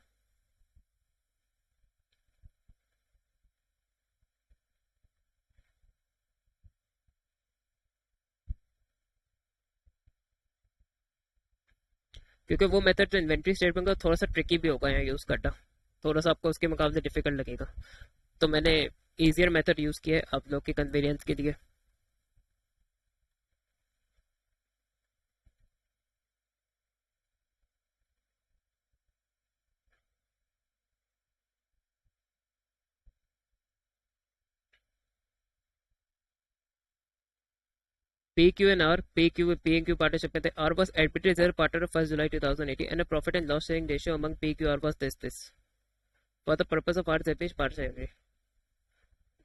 क्योंकि वो मेथड जो इन्वेंट्री स्टेटमेंट का थोड़ा सा ट्रिकी भी होगा यहाँ यूज करना, थोड़ा सा आपको उसके मुकाबले डिफिकल्ट लगेगा। तो मैंने इजियर मेथड यूज किया है आप लोग के कन्वीनियंस के लिए। PQ and R, P and Q partnership में थे। R was admitted as a partner of 1st July 2018 and a profit and loss sharing ratio among PQR was this. For the purpose of R's Epish partnership,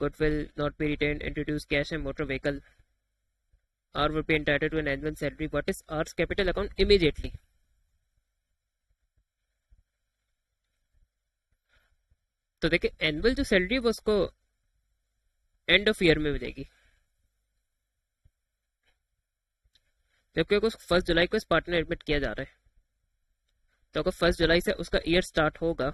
goodwill not be retained, introduce cash and motor vehicle. R would be entitled to an annual salary. What is R's capital account immediately? तो देखिए annual जो salary है वो उसको end of year में मिलेगी, जबकि उसको 1st जुलाई को इस पार्टनर एडमिट किया जा रहा है। तो अगर 1st जुलाई से उसका ईयर स्टार्ट होगा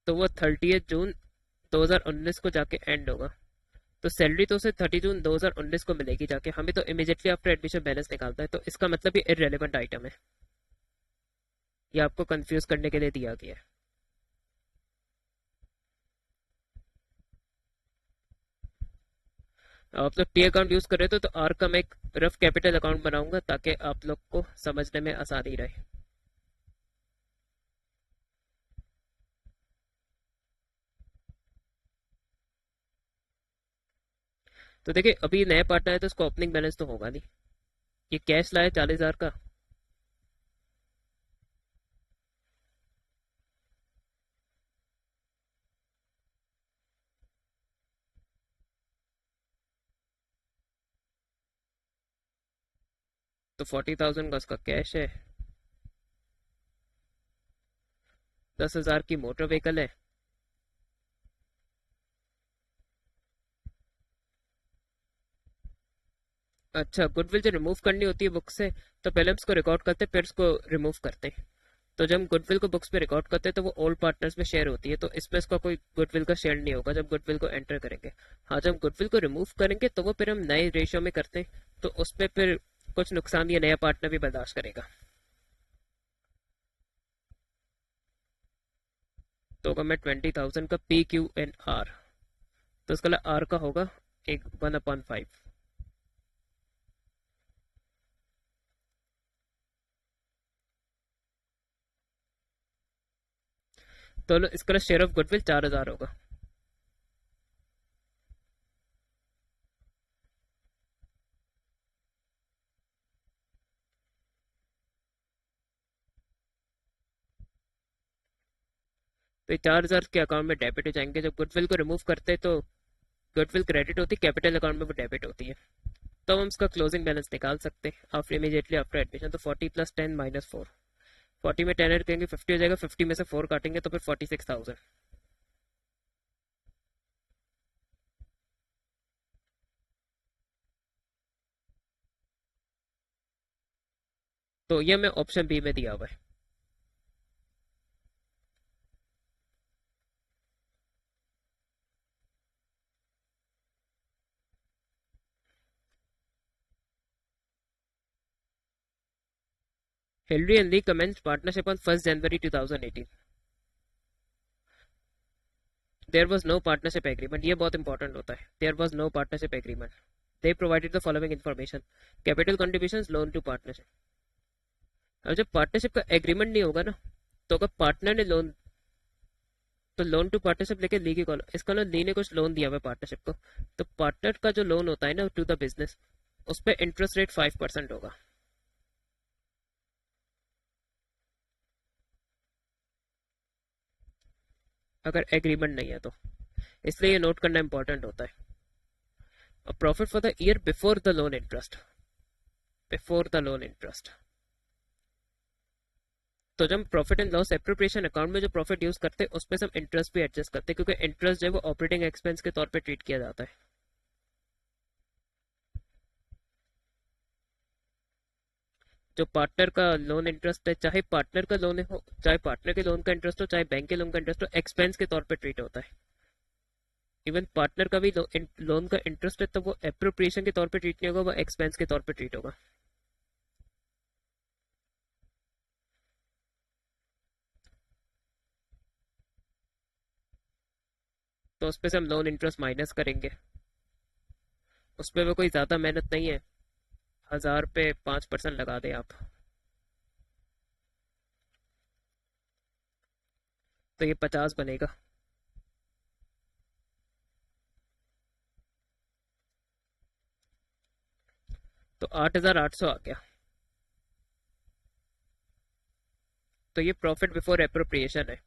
तो वो 30 जून 2019 को जाके एंड होगा। तो सैलरी तो उसे 30 जून 2019 को मिलेगी जाके, हमें तो इमीडिएटली आफ्टर एडमिशन बैलेंस निकालता है। तो इसका मतलब ये इररेलेवेंट आइटम है, ये आपको कंफ्यूज करने के लिए दिया गया है। आप लोग टी अकाउंट यूज कर रहे थे तो आर का मैं एक रफ कैपिटल अकाउंट बनाऊंगा ताकि आप लोग को समझने में आसानी रहे। तो देखिए अभी नया पार्टनर है तो उसका ओपनिंग बैलेंस तो होगा नहीं। ये कैश लाया 40,000 का। तो 40,000 का उसका कैश है। 10,000 की मोटर व्हीकल है। अच्छा, गुडविल जो रिमूव करनी होती है बुक से, तो पहले हम उसको रिकॉर्ड करते हैं फिर उसको रिमूव करते हैं। तो जब हम गुडविल को बुक्स पे रिकॉर्ड करते हैं तो वो ओल्ड पार्टनर्स में शेयर होती है, तो इसमें इसका कोई गुडविल का शेयर नहीं होगा जब गुडविल को एंटर करेंगे। हाँ, जब गुडविल को रिमूव करेंगे तो वो फिर हम नए रेशियो में करते हैं, तो उसमें फिर कुछ नुकसान ये नया पार्टनर भी बर्दाश्त करेगा। तो अगर मैं 20,000 का PQNR, तो उसका आर का होगा एक 1/5। तो इसका शेयर ऑफ गुडविल 4,000 होगा। तो ये 4,000 के अकाउंट में डेबिट हो जाएंगे। जब गुडविल को रिमूव करते हैं तो गुडविल क्रेडिट होती है, कैपिटल अकाउंट में वो डेबिट होती है। तो हम उसका क्लोजिंग बैलेंस निकाल सकते हैं आफ्टर इमीडिएटली आफ्टर एडमिशन। तो 40 + 10 - 4, 40 में 10 ऐड करेंगे 50 हो जाएगा, 50 में से 4 काटेंगे तो फिर 46,000। तो ये हमें ऑप्शन बी में दिया हुआ है। Henry and Lee commenced partnership on 1st January 2018. There was no partnership agreement. ये बहुत इंपॉर्टेंट होता है। There was no partnership agreement. They provided the following information: capital contributions, loan to partnership. अब जब पार्टनरशिप का एग्रीमेंट नहीं होगा ना, तो अगर पार्टनर ने लोन, तो लोन टू पार्टनरशिप लेके ली की कॉल, इसका ना ली ने कुछ लोन दिया हुआ पार्टनरशिप को, तो पार्टनर का जो लोन होता है ना टू द बिजनेस, उस पर इंटरेस्ट रेट 5% होगा। अगर एग्रीमेंट नहीं है तो, इसलिए ये नोट करना इंपॉर्टेंट होता है। और profit for the year before the loan interest, before the loan interest. तो जब profit and loss appropriation account में जो प्रॉफिट यूज करते हैं उसमें से हम इंटरेस्ट भी एडजस्ट करते हैं, क्योंकि इंटरेस्ट जो है वो ऑपरेटिंग एक्सपेंस के तौर पे ट्रीट किया जाता है। जो पार्टनर का लोन इंटरेस्ट है, चाहे पार्टनर का लोन हो, चाहे पार्टनर के लोन का इंटरेस्ट हो, चाहे बैंक के लोन का इंटरेस्ट हो, एक्सपेंस के तौर पे ट्रीट होता है। इवन पार्टनर का भी लोन का इंटरेस्ट है तो वो एप्रोप्रिएशन के तौर पे ट्रीट नहीं होगा, वो एक्सपेंस के तौर पे ट्रीट होगा। तो उस पे से हम लोन इंटरेस्ट माइनस करेंगे। उस पर वो कोई ज्यादा मेहनत नहीं है, 1,000 पे 5% लगा दें आप, तो ये 50 बनेगा। तो 8,800 आ गया। तो ये प्रॉफिट बिफोर एप्रोप्रिएशन है।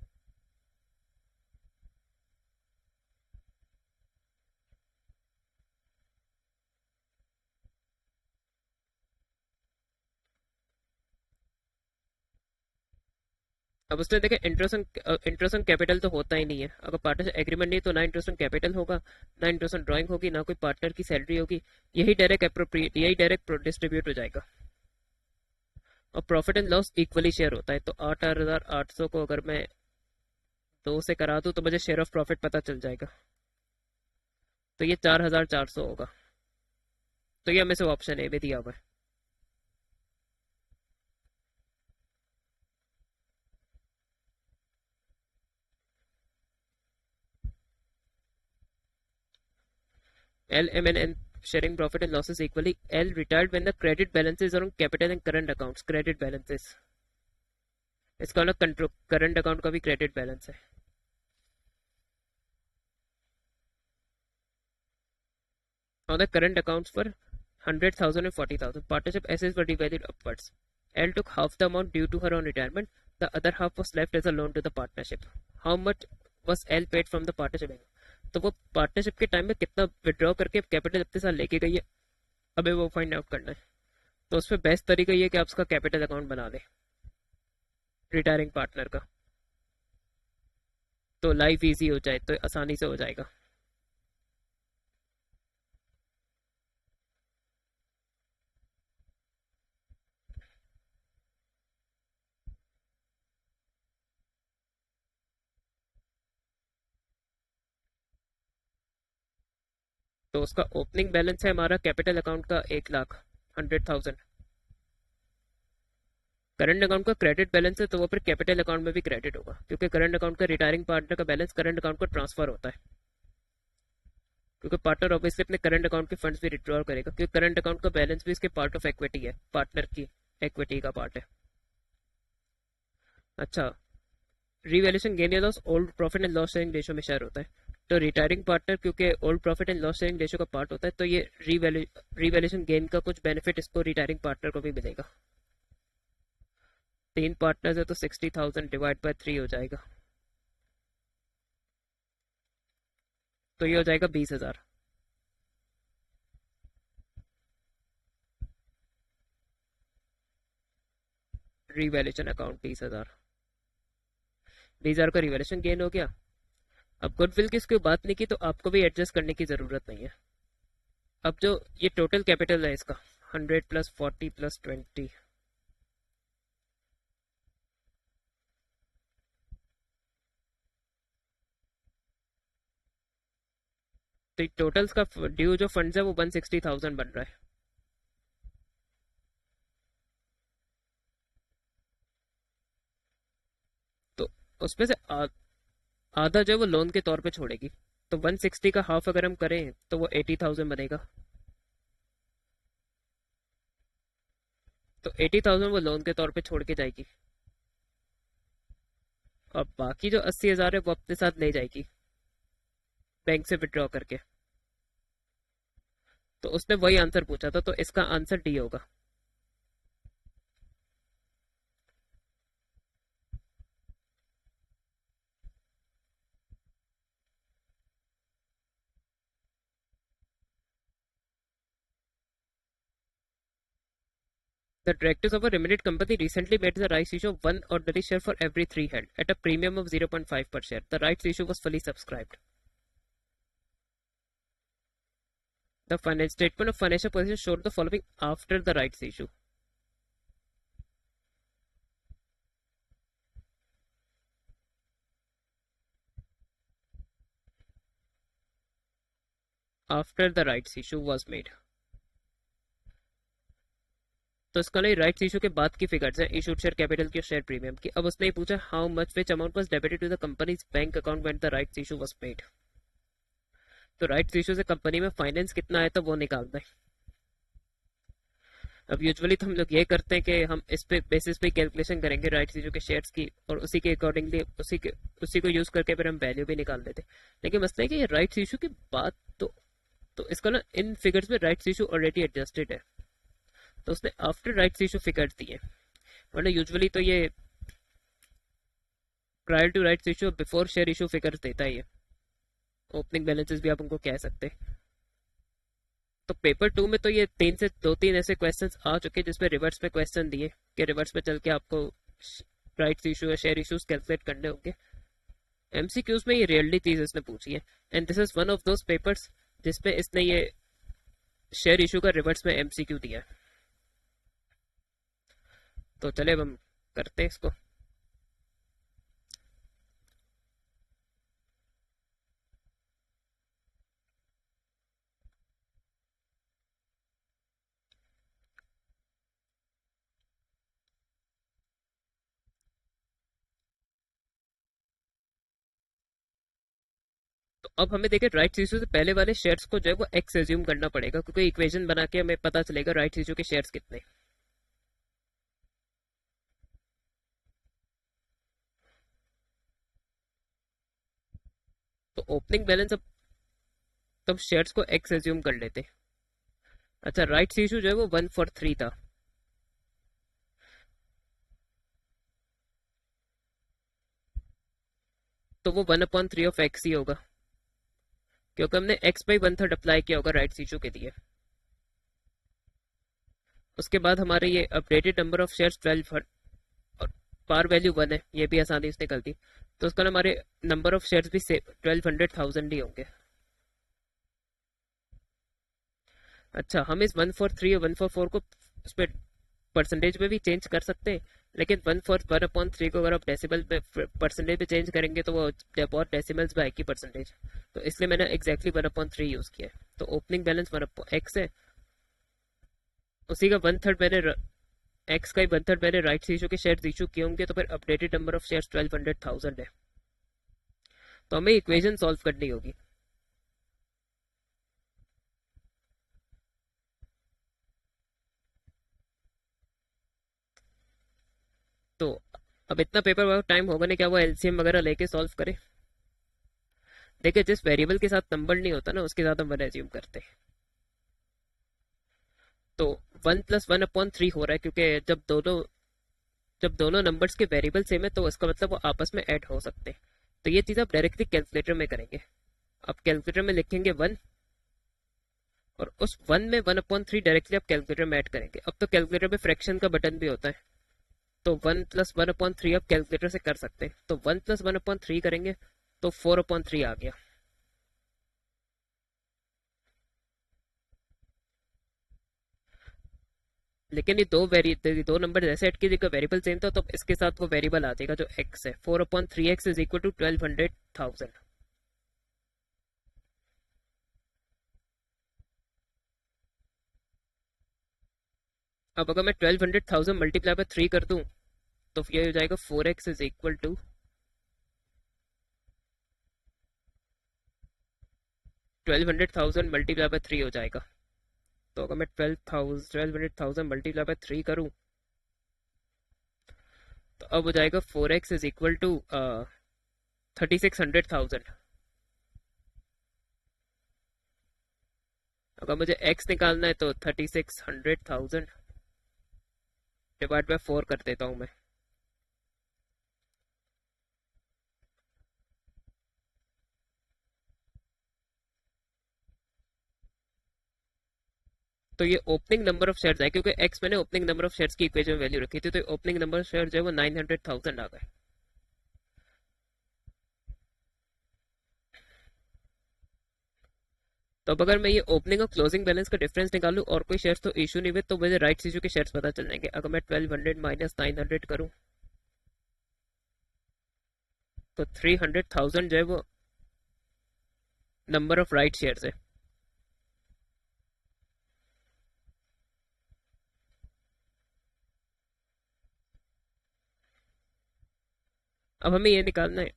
अब उसने देखे इंटरेस्ट ऑन कैपिटल तो होता ही नहीं है। अगर पार्टनरशिप एग्रीमेंट नहीं तो ना इंटरेस्ट ऑन कैपिटल होगा, ना इंटरेस्ट ऑन ड्राइंग होगी, ना कोई पार्टनर की सैलरी होगी। यही डायरेक्ट एप्रोप्रिएट, यही डायरेक्ट डिस्ट्रीब्यूट हो जाएगा। और profit and loss equally share होता है। तो 8,800 को अगर मैं 2 से करा दूं तो मुझे शेयर ऑफ प्रॉफिट पता चल जाएगा। तो ये 4,400 होगा। तो ये हमें से ऑप्शन ए में दिया हुआ है। LMNN sharing profit and losses equally. L retired when the credit balances are on capital and current accounts. Credit balances, इसका ना कंट्रोल करंट अकाउंट का भी क्रेडिट बैलेंस है। On the current accounts for 100,000 and 40,000, partnership assets were revalued upwards. L took half the amount due to her on retirement. The other half was left as a loan to the partnership. How much was L paid from the partnership? तो वो partnership के time में कितना withdraw करके capital अपने साथ लेके गई है, अबे वो फाइंड आउट करना है। तो उसमें बेस्ट तरीका ये है कि आप उसका कैपिटल अकाउंट बना दें रिटायरिंग पार्टनर का, तो लाइफ इजी हो जाए, तो आसानी से हो जाएगा। तो उसका ओपनिंग बैलेंस है हमारा कैपिटल अकाउंट का 1 लाख 100,000। करंट अकाउंट का क्रेडिट बैलेंस है तो वो फिर कैपिटल अकाउंट में भी क्रेडिट होगा, क्योंकि करंट अकाउंट का रिटायरिंग पार्टनर का बैलेंस करंट अकाउंट को ट्रांसफर होता है, क्योंकि पार्टनर ऑब्वियसली अपने करंट अकाउंट के फंड्स भी विड्रॉ करेगा, क्योंकि करंट अकाउंट का बैलेंस भी इसके पार्ट ऑफ इक्विटी है, पार्टनर की इक्विटी का पार्ट है। अच्छा, रिवैल्यूएशन गेन या loss old profit and loss sharing ratio में शेयर होता है। तो रिटायरिंग पार्टनर क्योंकि old profit and loss sharing ratio का पार्ट होता है, तो ये रिवैल्यूएशन गेन का कुछ बेनिफिट इसको रिटायरिंग पार्टनर को भी मिलेगा। 3 पार्टनर्स है तो 60,000 डिवाइड बाय 3 हो जाएगा, तो ये हो जाएगा 20,000। रिवैल्यूएशन अकाउंट 20,000, 20,000 का रिवैल्यूएशन गेन हो गया। अब गुडविल की इसकी बात नहीं की तो आपको भी एडजस्ट करने की जरूरत नहीं है। अब जो ये टोटल कैपिटल है इसका 100 प्लस 40 प्लस 20, तो टोटल्स का ड्यू जो फंड्स है वो 160,000 बन रहा है। तो उसमें से आधा जो है वो लोन के तौर पे छोड़ेगी, तो 160 का हाफ अगर हम करें तो वो 80,000 बनेगा। तो 80,000 वो लोन के तौर पे छोड़ के जाएगी, और बाकी जो 80,000 है वो अपने साथ ले जाएगी बैंक से विड्रॉ करके। तो उसने वही आंसर पूछा था, तो इसका आंसर डी होगा। The directors of a limited company recently made the rights issue of one ordinary share for every 3 held at a premium of 0.5 per share. The rights issue was fully subscribed. The financial statement of financial position showed the following after the rights issue. After the rights issue was made. तो इसका नहीं rights issue के बाद की figures है, issued share capital की, share premium की। अब उसने पूछा how much which amount was debited to the company's bank account when the rights issue was made. तो राइट्स इशू से कंपनी में फाइनेंस कितना है तो वो निकालना है। अब यूजुअली तो हम लोग ये करते हैं कि हम इस पे बेसिस पे कैलकुलेशन करेंगे राइट्स इशू के शेयर्स की, और उसी के अकॉर्डिंगली उसी को यूज करके फिर हम वैल्यू भी निकाल देते। लेकिन मसला है कि ये राइट्स इशू की बात तो इसका ना इन फिगर्स में राइट्स इशू ऑलरेडी एडजस्टेड है, तो उसने आफ्टर राइट्स इशू फिगर्स दिए, वरना यूजुअली तो ये prior to rights issue before share issue figures देता ही है। ओपनिंग बैलेंसेस भी आप उनको कह सकते हैं। तो पेपर 2 में तो ये 3 ऐसे क्वेश्चंस आ चुके जिसमें रिवर्स में क्वेश्चन दिए कि रिवर्स में चल के आपको राइट्स इशू या शेयर इशूज कैलकुलेट करने होंगे। एमसीक्यूज में ये रियली चीज इसने पूछी है, and this is one of those papers जिसमें इसने ये शेयर इशू का रिवर्स में एमसीक्यू दिया है। तो चले अब हम करते हैं इसको। तो अब हमें देखे राइट्स इशू से पहले वाले शेयर्स को जो है वो एक्स एज्यूम करना पड़ेगा, क्योंकि इक्वेशन बना के हमें पता चलेगा राइट्स इशू के शेयर्स कितने। तो ओपनिंग बैलेंस अब तब शेयर्स को एक्स एज्यूम कर लेते हैं। अच्छा, राइट्स इशू जो है वो 143 था। तो वो 1/3 ऑफ एक्स ही होगा, क्योंकि हमने x/1/3 अप्लाई किया होगा राइट्स इशू के लिए। उसके बाद हमारे ये अपडेटेड नंबर ऑफ शेयर्स 12 और पार वैल्यू 1 है, ये भी आसानी से निकलती। तो उसका हमारे नंबर ऑफ शेयर्स भी 1200,000 ही होंगे। अच्छा, हम इस 143 और 144 को उस पर परसेंटेज में भी चेंज कर सकते हैं, लेकिन 1/3 को अगर आप डेसिमल में परसेंटेज में चेंज करेंगे तो वो बहुत डेसिमल्स में आएगी परसेंटेज। तो इसलिए मैंने एग्जैक्टली 1/3 यूज किया है। तो ओपनिंग बैलेंस 1/x है, उसी का 1/3 मैंने एक्स का ही 1/3 मैंने राइट्स इशू के शेयर्स इशू किए होंगे, तो फिर अपडेटेड नंबर ऑफ शेयर्स 1200,000 है। तो हमें इक्वेशन सॉल्व करनी होगी। तो अब इतना पेपर वर्क टाइम होगा नहीं, क्या वो एलसीएम वगैरह लेके सॉल्व करे? देखिए, जिस वेरिएबल के साथ नंबर नहीं होता ना उसके साथ हम 1 एज्यूम करते हैं। तो 1+1/3 हो रहा है, क्योंकि जब दोनों नंबर्स के वेरिएबल सेम है तो इसका मतलब वो आपस में ऐड हो सकते हैं। तो ये चीज़ आप डायरेक्टली कैलकुलेटर में करेंगे। आप कैलकुलेटर में लिखेंगे 1, और उस 1 में 1/3 डायरेक्टली आप कैलकुलेटर में ऐड करेंगे। अब तो कैलकुलेटर में फ्रैक्शन का बटन भी होता है, तो 1+1/3 आप कैलकुलेटर से कर सकते हैं। तो 1+1/3 करेंगे तो 4/3 आ गया। लेकिन ये दो नंबर जैसे ऐड कीजिएगा, वेरिएबल सेम था, तो इसके साथ वो वेरिएबल आ जाएगा जो एक्स है। 4/3x is equal to 1200,000। अब अगर मैं 1200,000 मल्टीप्लाई बाय 3 कर दूं तो ये हो जाएगा 4x is equal to 1200,000 multiply by 3 हो जाएगा। तो अगर मैं 1200,000 मल्टीप्लाई बाय 3 करूं तो अब हो जाएगा 4x इज इक्वल टू 3600,000। अगर मुझे x निकालना है तो 3600,000 डिवाइड बाय 4 कर देता हूं मैं। तो ये ओपनिंग नंबर ऑफ शेयर्स है, क्योंकि x मैंने ओपनिंग नंबर ऑफ शेयर्स की इक्वेशन में वैल्यू रखी थी, तो ओपनिंग नंबर ऑफ शेयर्स जो है वो 900,000 आ गए। तो अब अगर मैं ये ओपनिंग और क्लोजिंग बैलेंस का डिफरेंस निकालूं और कोई शेयर्स तो इशू नहीं हुए, तो मुझे राइट्स इशू के शेयर्स पता चल जाएंगे। अगर मैं 1200 माइनस 900 करूं तो 300,000 जो है वो नंबर ऑफ राइट शेयर्स है। अब हमें ये निकालना है,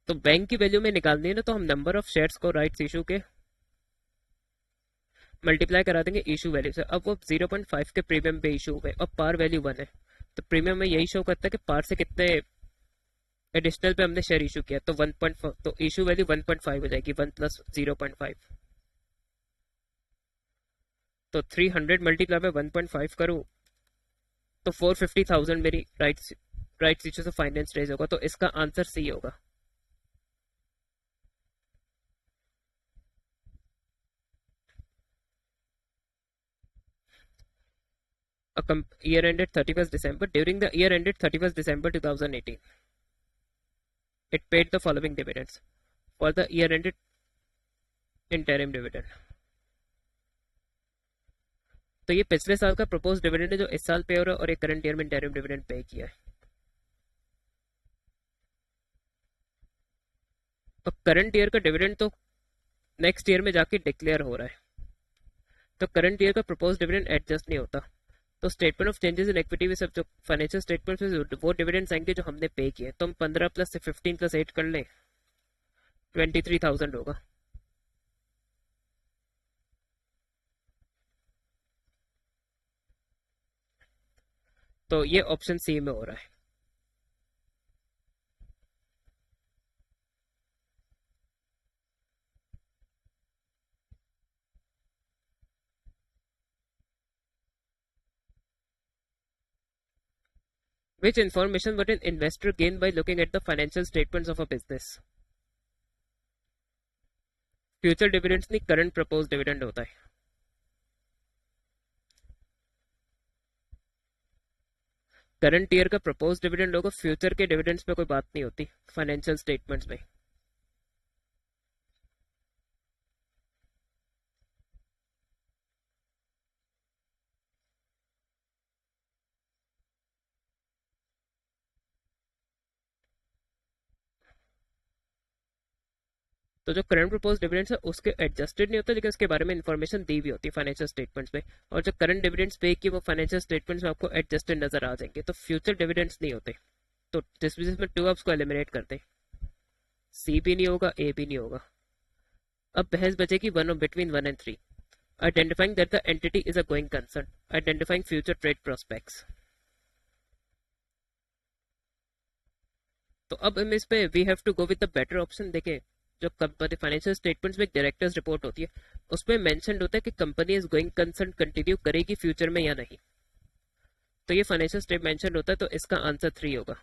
तो बैंक की वैल्यू में निकालनी है ना, तो हम नंबर ऑफ शेयर्स को राइट्स इशू के मल्टीप्लाई करा देंगे इशू वैल्यू से। अब वो 0.5 के प्रीमियम पे इशू हुए और पार वैल्यू 1 है, तो प्रीमियम में यही शो करता है कि पार से कितने एडिशनल पे हमने शेयर इशू किया। तो 1.5, तो इशू वैल्यू 1.5 हो जाएगी, 1 प्लस 0.5। तो 300 मल्टीप्लाई बाय 1.5 करूँ तो 450,000 मेरी राइट्स इशू से फाइनेंस रेज होगा। तो इसका आंसर सी होगा। Year ended 31st December. During the year ended 31st December 2018, it paid the following dividends for the year ended interim dividend। तो ये पिछले साल का प्रपोज डिविडेंड है जो इस साल पे हो रहा है, और एक करंट ईयर में इंटरिम डिविडेंड पे किया है। और करंट ईयर का डिविडेंड तो नेक्स्ट ईयर में जाके डिक्लेयर हो रहा है, तो करंट ईयर का प्रपोज डिविडेंड एडजस्ट नहीं होता। तो statement of changes in equity में सब जो फाइनेंशियल स्टेटमेंट में वो डिविडेंड्स आएंगे जो हमने पे किए। तो हम 15 प्लस 15 प्लस 8 कर लें, 23,000 होगा। तो ये ऑप्शन सी में हो रहा है। Which information would an investor gain by looking at the financial statements of a business? Future dividends नहीं, करंट प्रपोज डिविडेंड होता है। करंट ईयर का प्रपोज डिविडेंड होगा, फ्यूचर के डिविडेंड्स पे कोई बात नहीं होती फाइनेंशियल स्टेटमेंट्स में। तो जो करंट प्रपोज डिविडेंड्स है उसके एडजस्टेड नहीं होता, लेकिन उसके बारे में इंफॉर्मेशन दी हुई होती है फाइनेंशियल स्टेटमेंट्स में। और जो करंट डिविडेंड्स पे की वो फाइनेंशियल स्टेटमेंट्स में आपको एडजस्टेड नजर आ जाएंगे, तो फ्यूचर डिविडेंड्स नहीं होते। तो जिस वजह से टू ऑप्स को एलिमिनेट करते, सी भी नहीं होगा, ए भी नहीं होगा। अब बहस बचेगी one between 1 and 3। Identifying that the entity is a going concern, identifying future trade prospects. तो अब हम इस पे we have to go with the better option. देखें, जो कंपनी फाइनेंशियल स्टेटमेंट्स में डायरेक्टर्स रिपोर्ट होती है उसमें मेंशन होता है कि company is going concern continue करेगी फ्यूचर में या नहीं। तो ये फाइनेंशियल स्टेट मेंशन होता है, तो इसका आंसर 3 होगा।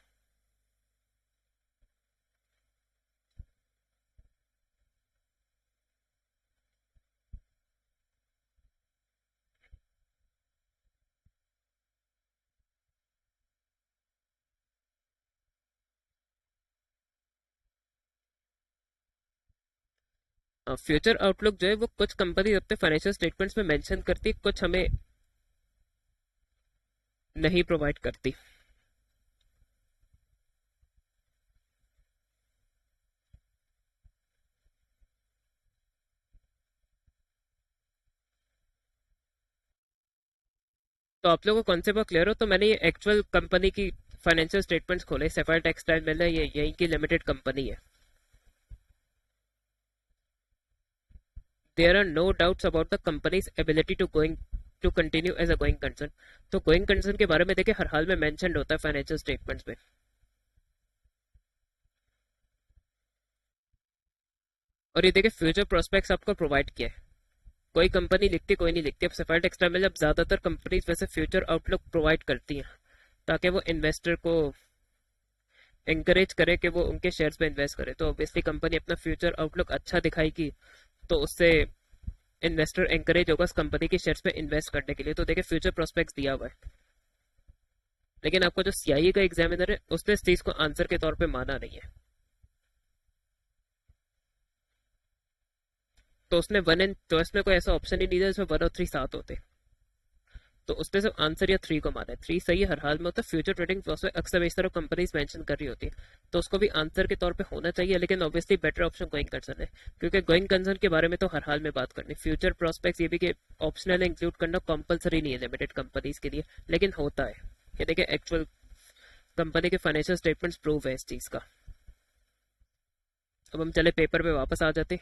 फ्यूचर आउटलुक जो है वो कुछ कंपनी अपने फाइनेंशियल स्टेटमेंट्स में मेंशन करती है, कुछ हमें नहीं प्रोवाइड करती। तो आप लोगों को कॉन्सेप्ट क्लियर हो, तो मैंने ये एक्चुअल कंपनी की फाइनेंशियल स्टेटमेंट्स खोले। सफायर टेक्सटाइल मिल है, ये यहीं की लिमिटेड कंपनी है। There are no doubts about the company's ability to continue as a going concern. तो गोइंग कंसर्न के बारे में देखिए हर हाल में मेंशन होता है फाइनेंशियल स्टेटमेंट्स में। और ये देखिए फ्यूचर प्रोस्पेक्ट्स आपको प्रोवाइड किया है, कोई कंपनी लिखती कोई नहीं लिखती। अब सफायर टेक्सटाइल में जब ज्यादातर कंपनीज वैसे फ्यूचर आउटलुक प्रोवाइड करती हैं ताकि वो इन्वेस्टर को एंकरेज करे कि वो उनके शेयर्स में इन्वेस्ट करे, तो ऑब्वियसली कंपनी अपना फ्यूचर आउटलुक अच्छा दिखाएगी, तो उससे इन्वेस्टर एंकरेज होगा उस कंपनी के शेयर्स में इन्वेस्ट करने के लिए। तो देखिए फ्यूचर प्रोस्पेक्ट्स दिया हुआ है, लेकिन आपको जो सीआईए का एग्जामिनर है उसने इस चीज को आंसर के तौर पे माना नहीं है। तो उसने वन एंड तो इसमें कोई ऐसा ऑप्शन ही नहीं था जिसमें 1 और 3 साथ होते, तो उसने सिर्फ आंसर या 3 को माना है। 3 सही हर हाल में होता है। फ्यूचर ट्रेडिंग प्रोस्पेक्ट अक्सर इस तरह कंपनीज मेंशन कर रही होती है, तो उसको भी आंसर के तौर पे होना चाहिए, लेकिन obviously better option going concern है, क्योंकि गोइंग कंसर्न के बारे में तो हर हाल में बात करनी। फ्यूचर प्रोस्पेक्ट्स ये भी कि ऑप्शनल इंक्लूड करना कंपलसरी नहीं है लिमिटेड कंपनीज के लिए, लेकिन होता है। ये देखिए एक्चुअल कंपनी के फाइनेंशियल स्टेटमेंट्स प्रूव है इस चीज का। अब हम चले पेपर पे वापस आ जाते।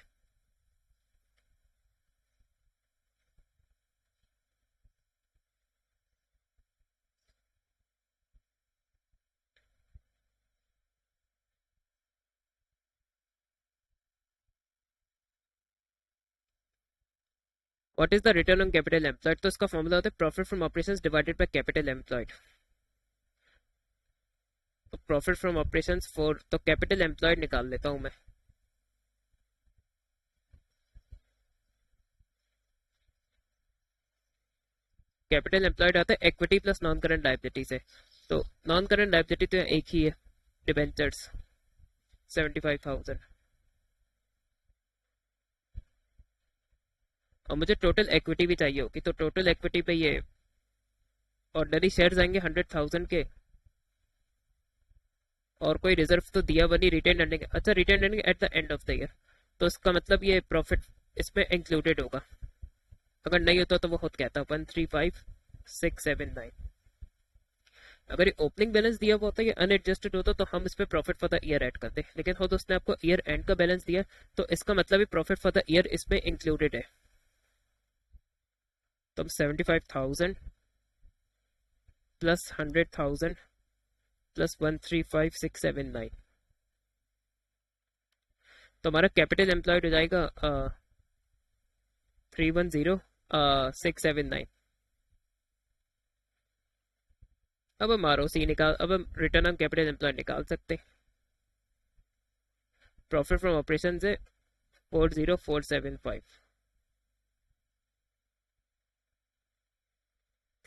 What is the return on capital employed? तो इसका फॉर्मूला होता है profit from operations divided by capital employed. तो प्रॉफिट फ्रॉम ऑपरेशंस फॉर, तो कैपिटल एम्प्लॉयड निकाल लेता हूं मैं। कैपिटल एम्प्लॉयड आता है equity plus non current liability से। तो नॉन करंट लायबिलिटी तो एक ही है, डिबेंचर्स 75,000। और मुझे टोटल इक्विटी भी चाहिए होगी, तो टोटल इक्विटी पे ये ऑर्डनरी शेयर्स आएंगे 100,000 के, और कोई रिजर्व तो दिया हुआ नहीं रिटेन अर्निंग। अच्छा, retain earning at the end of the year, तो इसका मतलब ये प्रॉफिट इसमें इंक्लूडेड होगा। अगर नहीं होता तो वो खुद कहता 135,679। अगर ये ओपनिंग बैलेंस दिया हुआ होता है, ये अनएडजस्टेड होता तो हम इस पे profit for the year add करते, लेकिन खुद उसने आपको ईयर एंड का बैलेंस दिया, तो इसका मतलब ये प्रॉफिट फॉर द ईयर इसमें इंक्लूडेड है। तो हम 75,000 प्लस 100,000 प्लस 135,679, तो हमारा कैपिटल एम्प्लॉयड हो जाएगा 310,679। अब हम आरओसी निकाल, अब हम रिटर्न ऑन कैपिटल एम्प्लॉयड निकाल सकते हैं। प्रॉफिट फ्रॉम ऑपरेशन से 40475,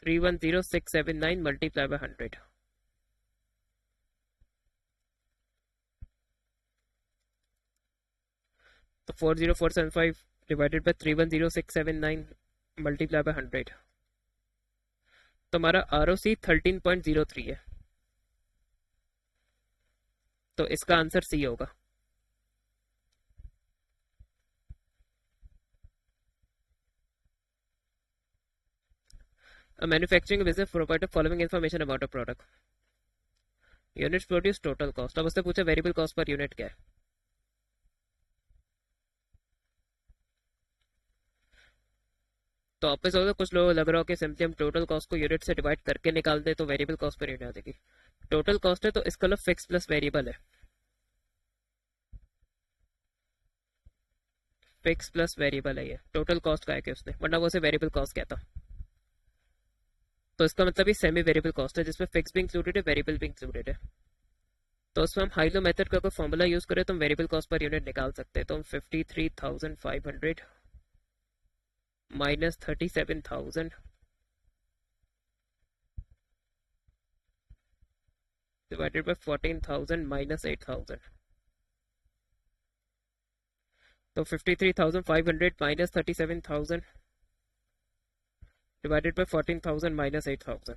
310679 मल्टीप्लाई बाय 100। तो 40475 डिवाइडेड बाय 310679 मल्टीप्लाई बाय 100, तो हमारा आरओसी 13.03 है। तो इसका आंसर सी होगा। A manufacturing business provide the following information about a product. Units produce, total cost। अब उससे पूछा वेरिएबल कॉस्ट पर यूनिट क्या है। तो आपस होगा कुछ लोग लग रहा हो कि सिंपली हम टोटल कॉस्ट को यूनिट से डिवाइड करके निकाल दे तो वेरिएबल कॉस्ट पर यूनिट आ जाएगी। टोटल कॉस्ट है तो इसका मतलब फिक्स प्लस वेरिएबल है, फिक्स प्लस वेरिएबल है ये। टोटल कॉस्ट का है कि उसने, वरना वो से वेरिएबल कॉस्ट कहता। तो इसका मतलब ये सेमी वेरिएबल कॉस्ट है जिसमें फिक्स भी इंक्लूडेड है, वेरिएबल भी इंक्लूडेड है। तो उसमें हम हाई लो मेथड का कोई फॉर्मूला यूज करें तो हम वेरिएबल कॉस्ट पर यूनिट निकाल सकते हैं। तो हम 53,500 माइनस 37,000 डिवाइडेड बाय 14,000 माइनस 8,000, तो 53,500 माइनस 37,000 डिवाइडेड बाय 14,000 माइनस 8,000,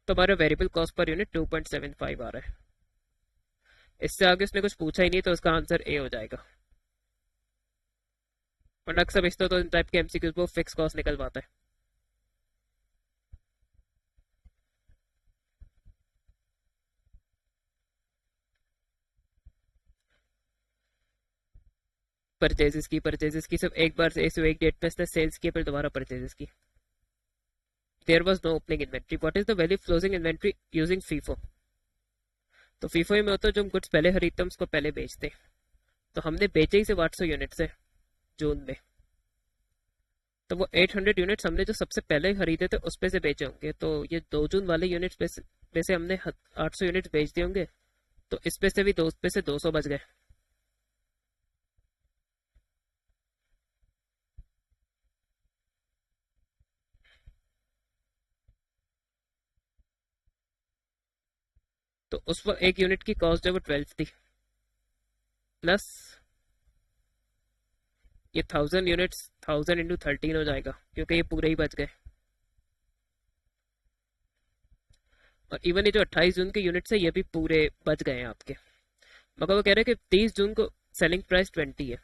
तो हमारा वेरिएबल कॉस्ट पर यूनिट 2.75 आ रहा है। इससे आगे उसने कुछ पूछा ही नहीं तो उसका आंसर ए हो जाएगा। और अक्सर इस तो इन टाइप के एमसीक्यूज वो फिक्स कॉस्ट निकल पाता है। परचेजेस की सिर्फ एक बार से एक डेट पे इसने सेल्स की, फिर दोबारा परचेजेस की। There was no opening inventory. What is the value closing inventory using FIFO. तो फीफो में होता है जो हम कुछ पहले खरीदते हैं उसको पहले बेचते हैं। तो हमने बेचे ही सिर्फ 800 यूनिट से जून में, तो वो 800 यूनिट्स हमने जो सबसे पहले खरीदे थे उस पे से बेचे होंगे। तो ये 2 जून वाले यूनिट्स में से हमने 800 यूनिट्स बेच दिए होंगे। तो इस पे से भी दो पे से 200 बच गए। तो उस वक्त एक यूनिट की कॉस्ट जो वो 12 थी, प्लस ये 1000 यूनिट्स 1000 इंटू 13 हो जाएगा क्योंकि ये पूरे ही बच गए। और इवन ये जो 28 जून के यूनिट्स है ये भी पूरे बच गए हैं आपके। मगर वो कह रहे हैं कि 30 जून को सेलिंग प्राइस 20 है।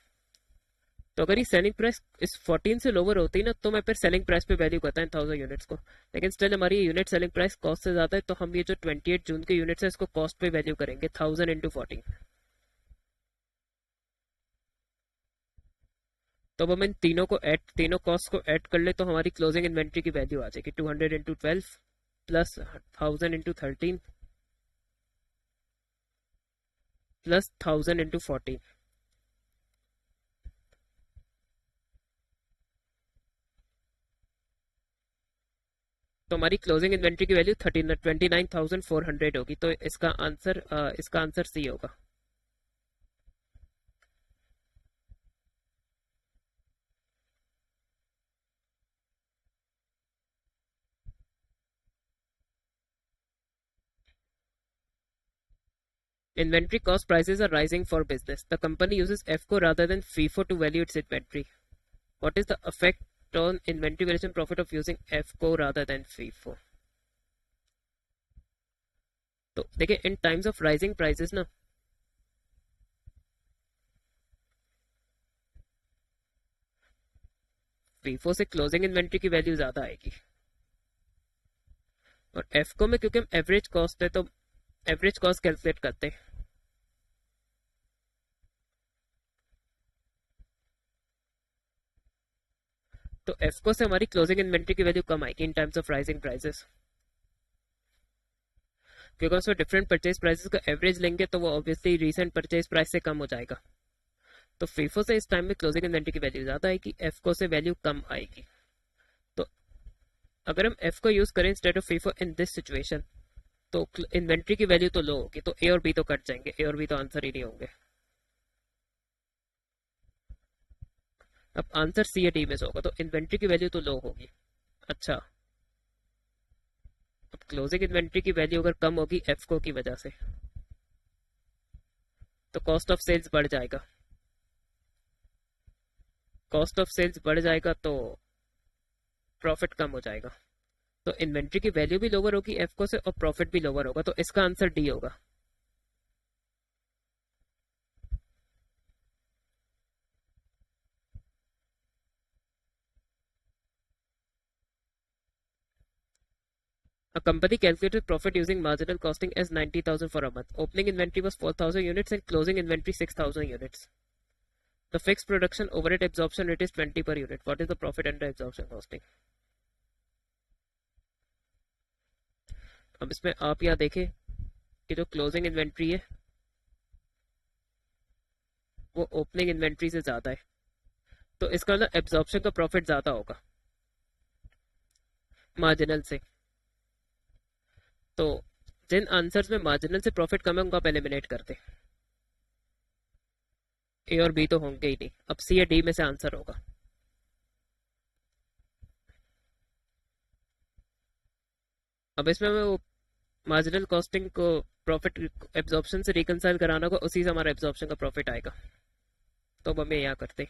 तो अगर ये सेलिंग प्राइस इस 14 से लोअर होती ना तो मैं फिर सेलिंग प्राइस पे वैल्यू करता है 1000 यूनिट्स को। लेकिन स्टिल हमारी यूनिट सेलिंग प्राइस कॉस्ट से ज्यादा है तो हम ये जो 28 जून के यूनिट्स है इसको कॉस्ट पे वैल्यू करेंगे 1000 इंटू 14। तो अब हम इन तीनों कॉस्ट को ऐड कर ले तो हमारी क्लोजिंग इन्वेंट्री की वैल्यू आ जाएगी 200 into 12 plus 1000 into 13 plus 1000 into 14। तो हमारी क्लोजिंग इन्वेंट्री की वैल्यू 29,400 होगी। तो इसका आंसर सी होगा। Inventory cost prices are rising for business. The company uses FCO rather than FIFO to value its inventory. What is the effect on inventory valuation profit of using FCO rather than FIFO? तो देखिए इन times of rising prices ना FIFO से closing inventory की value ज्यादा आएगी। और FCO में क्योंकि हम एवरेज कॉस्ट है तो एवरेज कॉस्ट कैलकुलेट करते हैं। तो FCO से हमारी क्लोजिंग इन्वेंट्री की वैल्यू कम आएगी इन टाइम्स ऑफ राइजिंग प्राइसेस, क्योंकि उसमें डिफरेंट परचेज प्राइसेस का एवरेज लेंगे तो वो ऑब्वियसली रीसेंट परचेज प्राइस से कम हो जाएगा। तो फीफो से इस टाइम में क्लोजिंग इन्वेंट्री की वैल्यू ज्यादा आएगी, एफको से वैल्यू कम आएगी। तो अगर हम एफ को यूज करें instead of FIFO in this situation, तो इन्वेंट्री की वैल्यू तो लो होगी, तो ए और बी तो कट जाएंगे, ए और बी तो आंसर ही नहीं होंगे। अब आंसर सी या डी में से होगा, तो इन्वेंट्री की वैल्यू तो लो होगी। अच्छा, अब क्लोजिंग इन्वेंट्री की वैल्यू अगर कम होगी एफ को की वजह से, तो कॉस्ट ऑफ सेल्स बढ़ जाएगा। कॉस्ट ऑफ सेल्स बढ़ जाएगा तो प्रॉफिट कम हो जाएगा, तो इन्वेंट्री की वैल्यू भी लोअर होगी एफ को से, और प्रॉफिट भी लोअर होगा, तो इसका आंसर डी होगा। A company calculated profit using marginal costing as 90,000 for a month. Opening inventory was 4,000 units and closing inventory 6,000 units. The fixed production overhead absorption rate is 20 per unit. What is the profit under absorption costing? अब इसमें आप यहाँ देखें कि जो closing inventory है वो opening inventory से ज़्यादा है, तो इसका मतलब एब्जॉर्प्शन का प्रॉफिट ज़्यादा होगा मार्जिनल से। तो जिन आंसर्स में मार्जिनल से प्रॉफिट कम है उनको आप एलिमिनेट करते, ए और बी तो होंगे ही नहीं, अब सी या डी में से आंसर होगा। अब इसमें हमें वो मार्जिनल कॉस्टिंग को प्रॉफिट एब्जॉर्प्शन से रिकंसाइल कराना होगा, उसी से हमारा एब्जॉर्प्शन का प्रॉफिट आएगा, तो अब हमें यहाँ करते।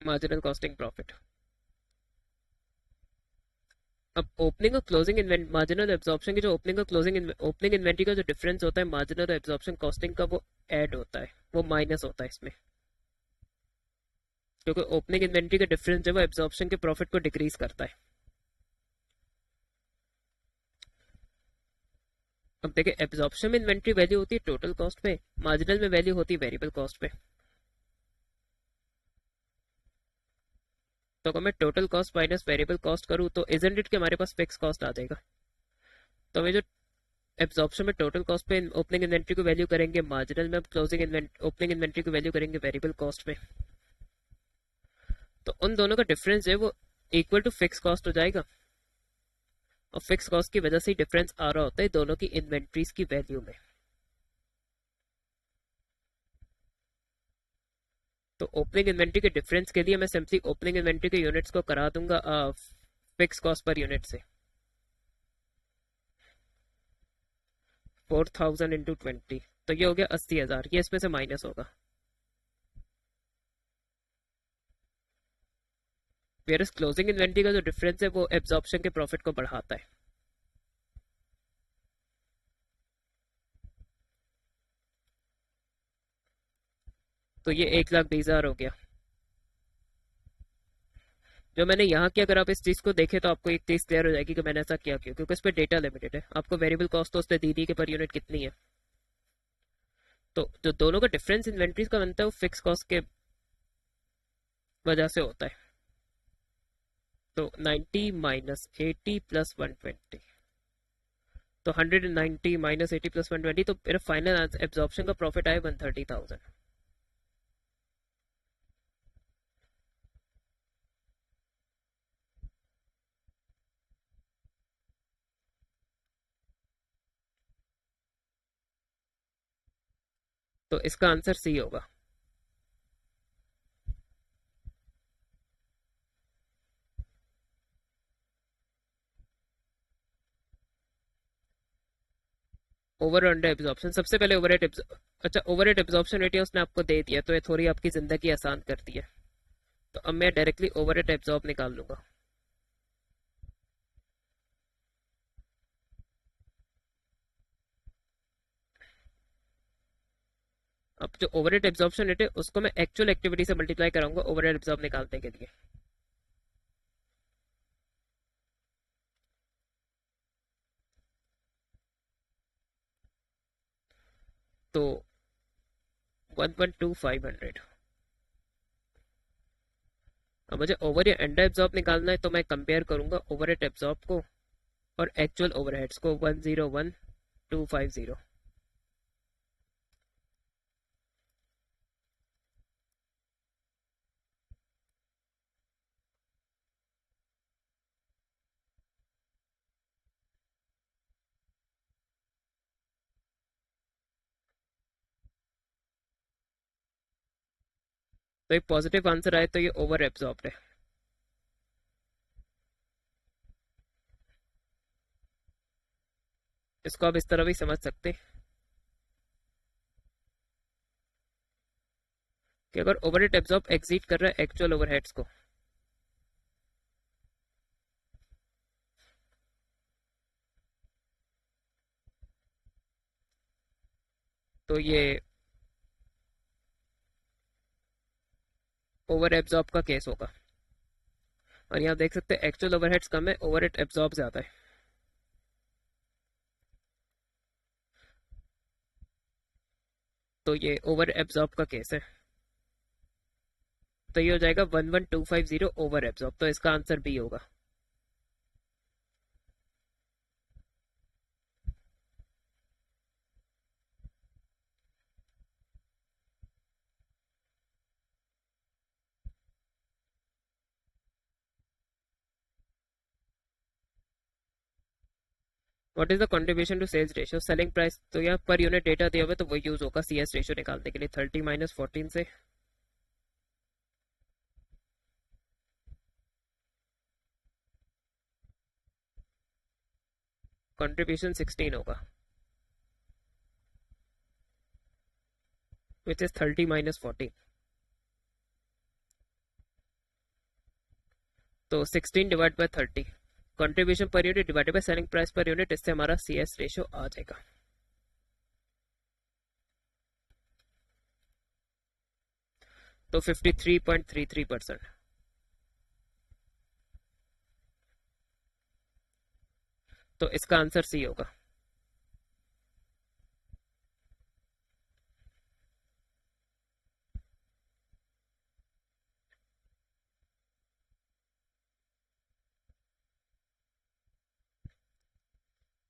मार्जिनल कॉस्टिंग प्रॉफिट, अब ओपनिंग और क्लोजिंग इन्वेंट मार्जिनल एब्जॉर्प्शन की जो ओपनिंग और क्लोजिंग ओपनिंग इन्वेंट्री का जो डिफरेंस होता है मार्जिनल और एब्जॉर्प्शन कॉस्टिंग का, वो ऐड होता है, वो माइनस होता है इसमें, क्योंकि ओपनिंग इन्वेंट्री का डिफरेंस जो है एब्जॉर्प्शन के प्रॉफिट को डिक्रीज करता है। अब देखिए एब्जॉर्प्शन में इन्वेंट्री वैल्यू होती है टोटल कॉस्ट पे, मार्जिनल में वैल्यू होती है वेरिएबल कॉस्ट पे। तो अगर मैं total cost minus variable cost करूँ तो इजंट इट कि हमारे पास फिक्स कॉस्ट आ जाएगा। तो हमें जो एब्जॉर्प्शन में टोटल कॉस्ट पे ओपनिंग इन्वेंट्री को वैल्यू करेंगे मार्जिनल में, अब क्लोजिंग ओपनिंग इन्वेंट्री को वैल्यू करेंगे वेरिएबल कॉस्ट में, तो उन दोनों का डिफरेंस है वो इक्वल टू फिक्स कॉस्ट हो जाएगा, और फिक्स कॉस्ट की वजह से ही डिफरेंस आ रहा होता है दोनों की इन्वेंट्रीज की वैल्यू में। तो ओपनिंग इन्वेंट्री के डिफरेंस के लिए मैं सिंपली ओपनिंग इन्वेंट्री के यूनिट्स को करा दूंगा फिक्स कॉस्ट पर यूनिट से, 4,000 इंटू 20, तो ये हो गया 80,000, ये इसमें से माइनस होगा। वेयर क्लोजिंग इन्वेंट्री का जो डिफरेंस है वो एब्जॉर्प्शन के प्रॉफिट को बढ़ाता है। तो ये 1,20,000 हो गया। जो मैंने यहाँ किया, अगर आप इस चीज को देखें तो आपको एक चीज क्लियर हो जाएगी कि मैंने ऐसा किया क्यों, क्योंकि इस पर डेटा लिमिटेड है, आपको वेरिएबल कॉस्ट तो उसने दी दी कि पर यूनिट कितनी है। तो जो दोनों का डिफरेंस इन्वेंट्रीज का बनता है वो फिक्स कॉस्ट के वजह से होता है। तो 90 माइनस 80 प्लस 120, तो 190 माइनस 80 प्लस 120, तो मेरा फाइनल एब्जॉर्प्शन का प्रॉफिट आया 130,000। तो इसका आंसर सी होगा। ओवर अंडर एब्जॉर्प्शन, सबसे पहले अच्छा ओवरहेड एब्जॉर्प्शन रेट उसने आपको दे दिया, तो ये थोड़ी आपकी जिंदगी आसान करती है। तो अब मैं डायरेक्टली ओवरहेड एब्जॉर्ब निकाल लूंगा। अब जो ओवरहेड एब्जॉर्प्शन रेट है उसको मैं एक्चुअल एक्टिविटी से मल्टीप्लाई कराऊंगा ओवरहेड एब्जॉर्ब निकालने के लिए। तो 1,2500। अब मुझे ओवर या अंडर एब्जॉर्ब निकालना है, तो मैं कंपेयर करूंगा ओवरहेड एब्जॉर्ब को और एक्चुअल ओवरहेड्स को 101250। तो एक पॉजिटिव आंसर आए तो ये ओवर एब्जॉर्ब्ड है। इसको आप इस तरह भी समझ सकते हैं कि अगर ओवरहेड एब्जॉर्ब एक्सीड कर रहा है एक्चुअल ओवरहेड्स को, तो ये ओवर एब्जॉर्ब का केस होगा। और यहाँ देख सकते हैं एक्चुअल ओवरहेड्स कम है, ओवरहेड एब्जॉर्ब ज्यादा है। तो ये ओवर एब्जॉर्ब का केस है। तो ये हो जाएगा 11250 ओवर एब्जॉर्ब, तो इसका आंसर बी होगा। What is the contribution to sales ratio selling price, तो यहाँ पर यूनिट डेटा दिया हुआ है तो वो यूज होगा सीएस रेशियो निकालने के लिए 30 माइनस 14 से। कंट्रीब्यूशन 16 होगा विच इज 30 माइनस 14। तो 16 divide by 30, contribution per unit divided by selling price per unit, इससे हमारा सीएस रेशियो आ जाएगा। तो 53.33%। तो इसका आंसर सी होगा।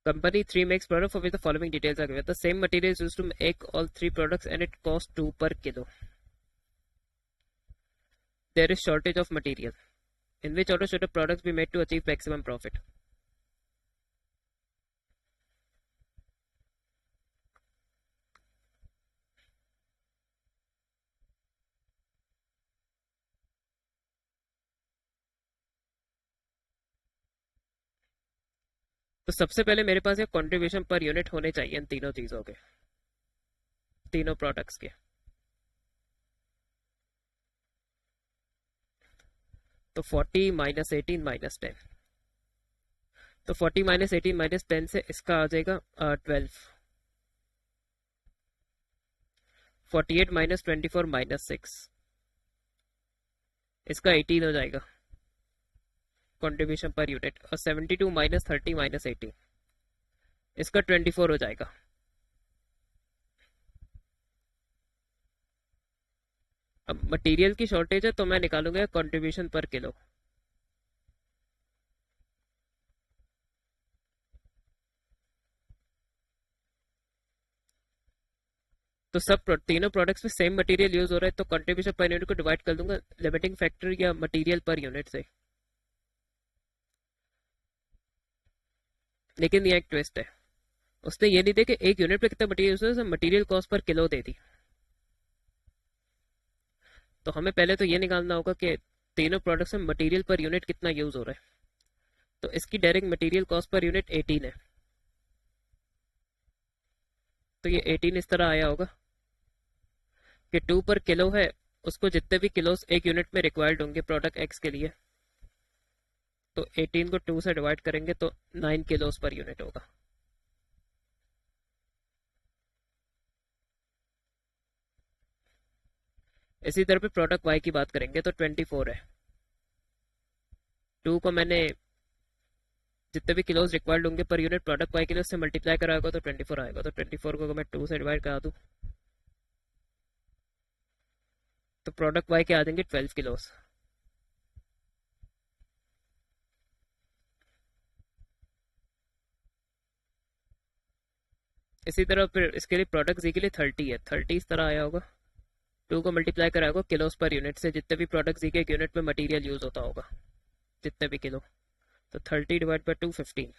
Company 3 makes product for which the following details are given. The same material is used to make all three products and it costs 2 per kilo. There is shortage of material. In which order should the products be made to achieve maximum profit? तो सबसे पहले मेरे पास ये contribution per unit होने चाहिए इन तीनों चीजों के, तीनों प्रोडक्ट्स के। तो 40 माइनस 18 माइनस 10, तो 40 माइनस 18 माइनस 10 से इसका आ जाएगा 12। 48 माइनस 24 माइनस 6, इसका 18 हो जाएगा कंट्रीब्यूशन पर यूनिट। और 72 माइनस 30 माइनस 18, इसका 24 हो जाएगा। अब मटेरियल की शॉर्टेज है तो मैं निकालूंगा कंट्रीब्यूशन पर किलो। तो तीनों प्रोडक्ट्स में सेम मटेरियल यूज हो रहा है तो कंट्रीब्यूशन पर यूनिट को डिवाइड कर दूंगा लिमिटिंग फैक्टर या मटेरियल पर यूनिट से। लेकिन ये एक ट्विस्ट है, उसने ये नहीं दिया कि एक यूनिट पे कितना मटेरियल यूज है, मटेरियल कॉस्ट पर किलो दे दी। तो हमें पहले तो ये निकालना होगा कि तीनों प्रोडक्ट्स में मटेरियल पर यूनिट कितना यूज हो रहा है। तो इसकी direct material cost per unit 18 है, तो ये 18 इस तरह आया होगा कि 2 पर किलो है, उसको जितने भी किलोस एक यूनिट में रिक्वायर्ड होंगे प्रोडक्ट एक्स के लिए, तो 18 को 2 से डिवाइड करेंगे तो 9 किलोस पर यूनिट होगा। इसी तरह पे प्रोडक्ट वाई की बात करेंगे तो 24 है। 2 को मैंने जितने भी किलोस रिक्वायर्ड होंगे पर यूनिट प्रोडक्ट वाई के लिए उससे मल्टीप्लाई कराएगा तो 24 आएगा। तो 24 को अगर मैं 2 से डिवाइड करा दूं तो प्रोडक्ट वाई के आ जाएंगे 12 किलोस। इसी तरह फिर इसके लिए प्रोडक्ट जी के लिए 30 है, 30 इस तरह आया होगा, 2 को मल्टीप्लाई करा होगा किलोस पर यूनिट से, जितने भी प्रोडक्ट जी के एक यूनिट में मटेरियल यूज होता होगा, जितने भी किलो। तो 30 डिवाइड बाई 2 15।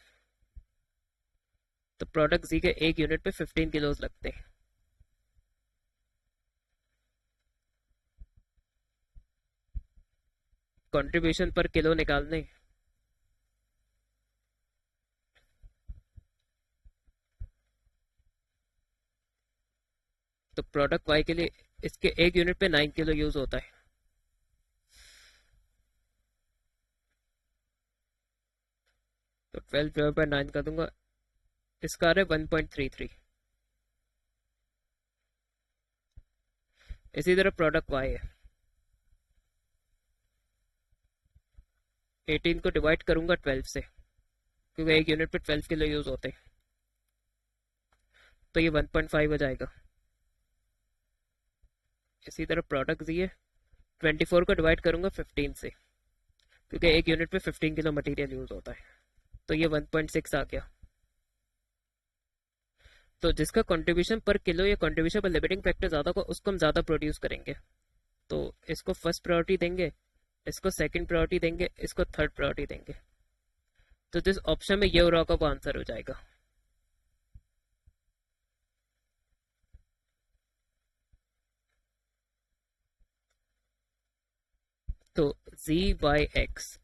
तो प्रोडक्ट जी के एक यूनिट पे 15 किलोज लगते हैं। कंट्रीब्यूशन पर किलो निकालने, तो प्रोडक्ट वाई के लिए इसके एक यूनिट पे 9 किलो यूज होता है। तो 12 डिवाइड बाई 9 कर दूंगा, इसका आ रहा है 1.33। इसी तरह प्रोडक्ट वाई है, 18 को डिवाइड करूंगा 12 से, क्योंकि एक यूनिट पे 12 किलो यूज होते हैं, तो ये 1.5 हो जाएगा। इसी तरह प्रोडक्ट जी है, 24 को डिवाइड करूंगा 15 से, क्योंकि एक यूनिट पे 15 किलो मटेरियल यूज होता है, तो ये 1.6 आ गया। तो जिसका कंट्रीब्यूशन पर किलो या कंट्रीब्यूशन पर लिमिटिंग फैक्टर ज्यादा होगा उसको हम ज्यादा प्रोड्यूस करेंगे, तो इसको फर्स्ट प्रायोरिटी देंगे, इसको सेकंड प्रायोरिटी देंगे, इसको थर्ड प्रायोरिटी देंगे। तो जिस ऑप्शन में ये हो रहा होगा वो आंसर हो जाएगा। तो जी वाई एक्स,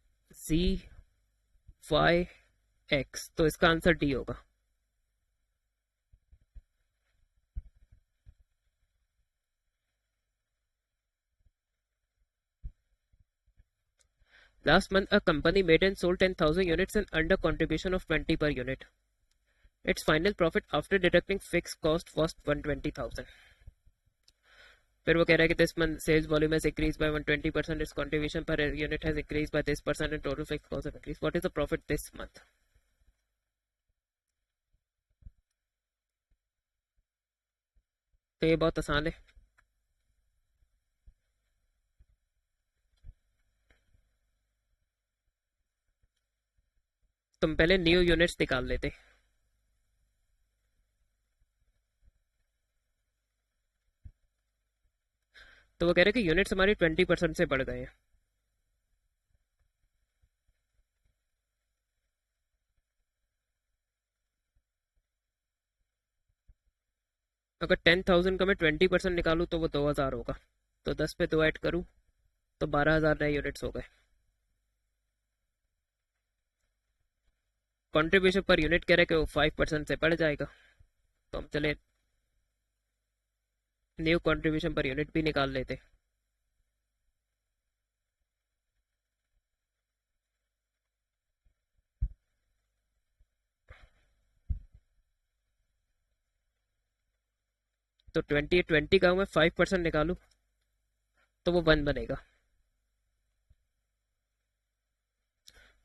तो इसका आंसर डी होगा। Last month, a company made and sold 10,000 units and under contribution of 20 per unit. Its final profit after deducting fixed cost was 120,000. फिर वो कह रहा है कि this month sales volume has increase by 120%, its contribution per unit has increase by this percent and total fixed cost have increase, what is the profit this month. तो ये बहुत आसान है। तुम पहले न्यू यूनिट्स निकाल लेते। तो वो कह रहे हैं कि यूनिट्स हमारी 20% से बढ़ गए हैं। अगर 10,000 का मैं 20% निकालूं तो वो 2,000 होगा, तो 10 पे 2 ऐड करूं तो 12,000 नए यूनिट्स हो गए। कंट्रीब्यूशन पर यूनिट कह रहे हैं कि वो 5% से बढ़ जाएगा, तो हम चले न्यू कंट्रीब्यूशन पर यूनिट भी निकाल लेते। तो 20 का मैं 5% निकालूं तो वो 1 बनेगा,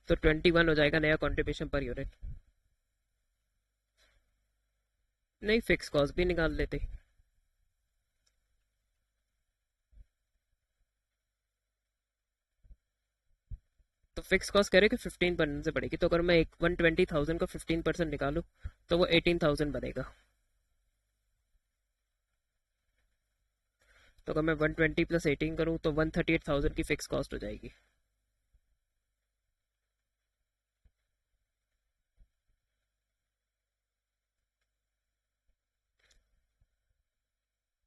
तो 21 हो जाएगा नया कंट्रीब्यूशन पर यूनिट। नहीं, फिक्स कॉस्ट भी निकाल लेते। तो फिक्स कॉस्ट कह रहे कि 15% से बढ़ेगी, तो अगर मैं एक 120,000 का 15% निकालूं तो वो 18,000 बनेगा। तो अगर मैं 120 प्लस 18 करूं तो 138,000 की फिक्स कॉस्ट हो जाएगी।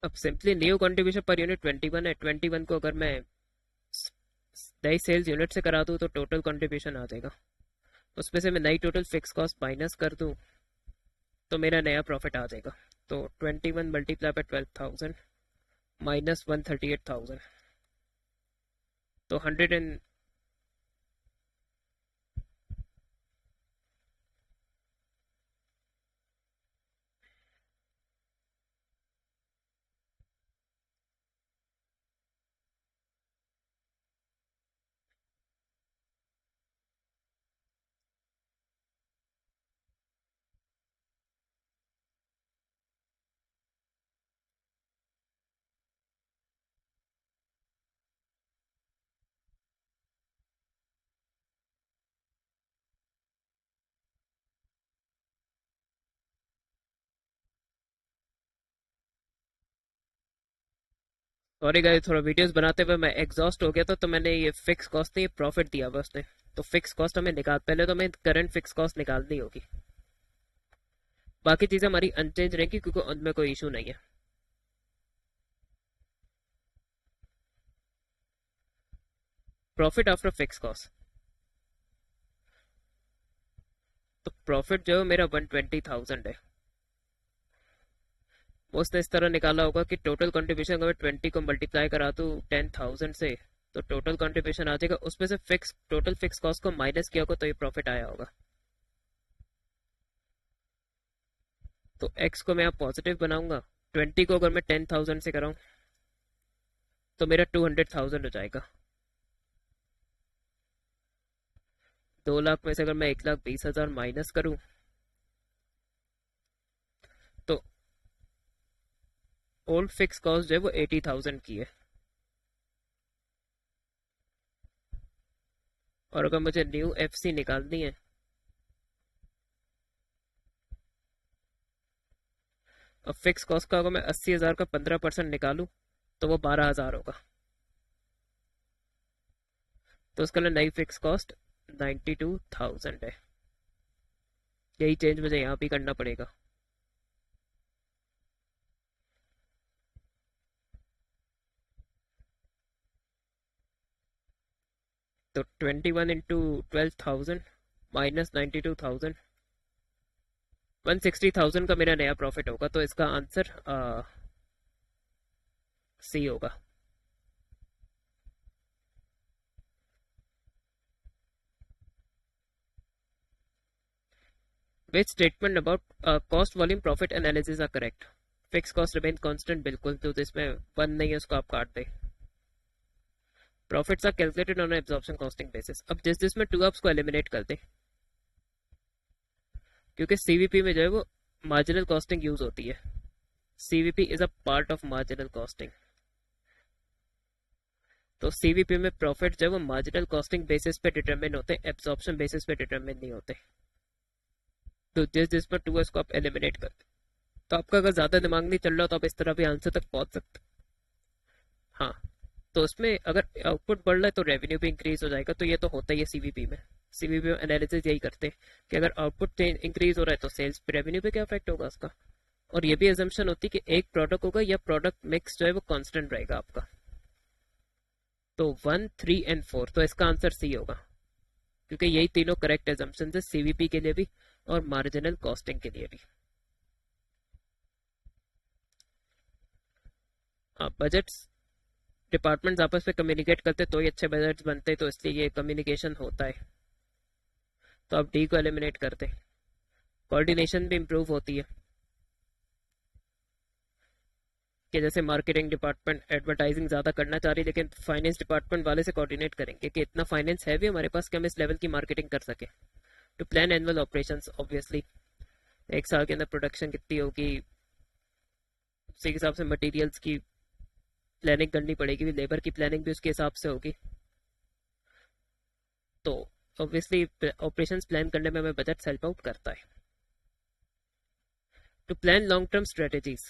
अब simply new contribution per unit 21 है, 21 को अगर मैं नई सेल्स यूनिट से करा दूं तो टोटल कंट्रीब्यूशन आ जाएगा, उसमें से मैं नई टोटल फिक्स कॉस्ट माइनस कर दूं तो मेरा नया प्रॉफिट आ जाएगा। तो 21 मल्टीप्लाई बाय 12,000 माइनस 138,000, तो 100 सॉरी गाइस, थोड़ा वीडियोस बनाते हुए मैं एग्जॉस्ट हो गया था, तो मैंने ये फिक्स कॉस्ट नहीं प्रॉफिट दिया हुआ उसने। तो फिक्स कॉस्ट हमें निकाल, पहले तो हमें करंट फिक्स कॉस्ट निकालनी होगी। बाकी चीजें हमारी अनचेंज रहेंगी क्योंकि उनमें कोई इशू नहीं है। प्रॉफिट आफ्टर फिक्स कॉस्ट, तो प्रॉफिट जो है मेरा 120,000 है। वो उसने इस तरह निकाला होगा कि टोटल कंट्रीब्यूशन अगर मैं 20 को मल्टीप्लाई करा दूँ 10,000 से, तो टोटल कंट्रीब्यूशन आ जाएगा, उसमें से फिक्स टोटल फिक्स कॉस्ट को माइनस किया होगा तो ये प्रॉफिट आया होगा। तो एक्स को मैं यहाँ पॉजिटिव बनाऊंगा, 20 को अगर मैं 10,000 से कराऊं तो मेरा 200,000 हो जाएगा। 2 लाख में से अगर मैं 1,20,000 माइनस करूं तो ओल्ड फिक्स कॉस्ट जो है वो 80,000 की है। और अगर मुझे न्यू एफ सी निकालनी है, और फिक्स कॉस्ट का अगर मैं 80,000 का 15% निकालूं तो वो 12,000 होगा। तो उसके लिए नई फिक्स कॉस्ट 92,000 है। यही चेंज मुझे यहाँ भी करना पड़ेगा। तो 21 इंटू 12,000 माइनस 92,000, 160,000 का मेरा नया प्रॉफिट होगा। तो इसका आंसर सी होगा। Which statement about cost volume profit analysis are correct? Fix cost remain constant, बिल्कुल, तो इसमें वन नहीं है उसको आप काट दे। Profits are calculated on absorption costing basis. अब जिस जिसमें टू अप्स को एलिमिनेट कर दे, क्योंकि सीवीपी में जो है वो मार्जिनल कॉस्टिंग यूज होती है। CVP is a part of marginal costing. तो सीवीपी में प्रॉफिट जो है वो मार्जिनल कॉस्टिंग बेसिस पे डिटरमिन होते हैं, एब्जॉर्प्शन बेसिस पे डिटरमिन नहीं होते। तो जिस जिसमें टू अप्स को आप एलिमिनेट कर दे, तो आपका अगर ज्यादा दिमाग नहीं चल रहा तो आप इस तरह भी आंसर तक पहुंच सकते। हाँ, तो उसमें अगर आउटपुट बढ़ रहा है तो रेवेन्यू भी इंक्रीज हो जाएगा। तो ये तो होता ही है सीवीपी में। सीवीपी में एनालिसिस यही करते हैं कि अगर आउटपुट इंक्रीज हो रहा है तो सेल्स पे, रेवेन्यू पे क्या इफेक्ट होगा उसका। और ये भी एजम्पशन होती है कि एक प्रोडक्ट होगा या प्रोडक्ट मिक्स जो है वो कांस्टेंट रहेगा आपका। तो 1, 3 एंड 4, तो इसका आंसर सी होगा, क्योंकि यही तीनों करेक्ट एजम्पशन है सीवीपी के लिए भी और मार्जिनल कॉस्टिंग के लिए भी। बजट्स डिपार्टमेंट्स आपस में कम्युनिकेट करते तो ही अच्छे बजट्स बनते, तो इसलिए ये कम्युनिकेशन होता है। तो आप डी को एलिमिनेट करते, कोऑर्डिनेशन भी इम्प्रूव होती है कि जैसे मार्केटिंग डिपार्टमेंट एडवर्टाइजिंग ज़्यादा करना चाह रही है, लेकिन फाइनेंस डिपार्टमेंट वाले से कोऑर्डिनेट करेंगे कि इतना फाइनेंस है भी हमारे पास कि हम इस लेवल की मार्केटिंग कर सके। To plan annual operations, obviously एक साल के अंदर प्रोडक्शन कितनी होगी, उसी के हिसाब से मटेरियल्स की प्लानिंग करनी पड़ेगी, लेबर की प्लानिंग भी उसके हिसाब से होगी। तो ऑब्वियसली ऑपरेशंस प्लान करने में हमें बजट हेल्प आउट करता है। To plan long term strategies,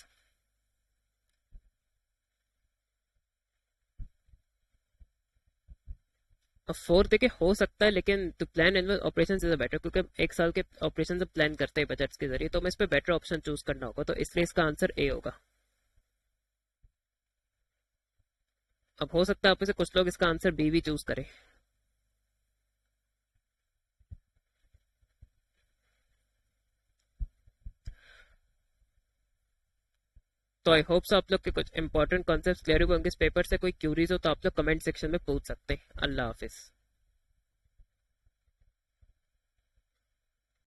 अब 4 देखिए हो सकता है, लेकिन to plan annual operation is better, क्योंकि एक साल के ऑपरेशन प्लान करते हैं बजट्स के जरिए, तो हमें इस पर बेटर ऑप्शन चूज करना होगा, तो इसलिए इसका आंसर ए होगा। अब हो सकता है आप में से कुछ लोग इसका आंसर बी भी चूज करें। तो आई होप आप लोग के कुछ इंपॉर्टेंट कॉन्सेप्ट क्लियर हुए होंगे इस पेपर से। कोई क्यूरीज हो तो आप लोग कमेंट सेक्शन में पूछ सकते हैं। अल्लाह हाफिज।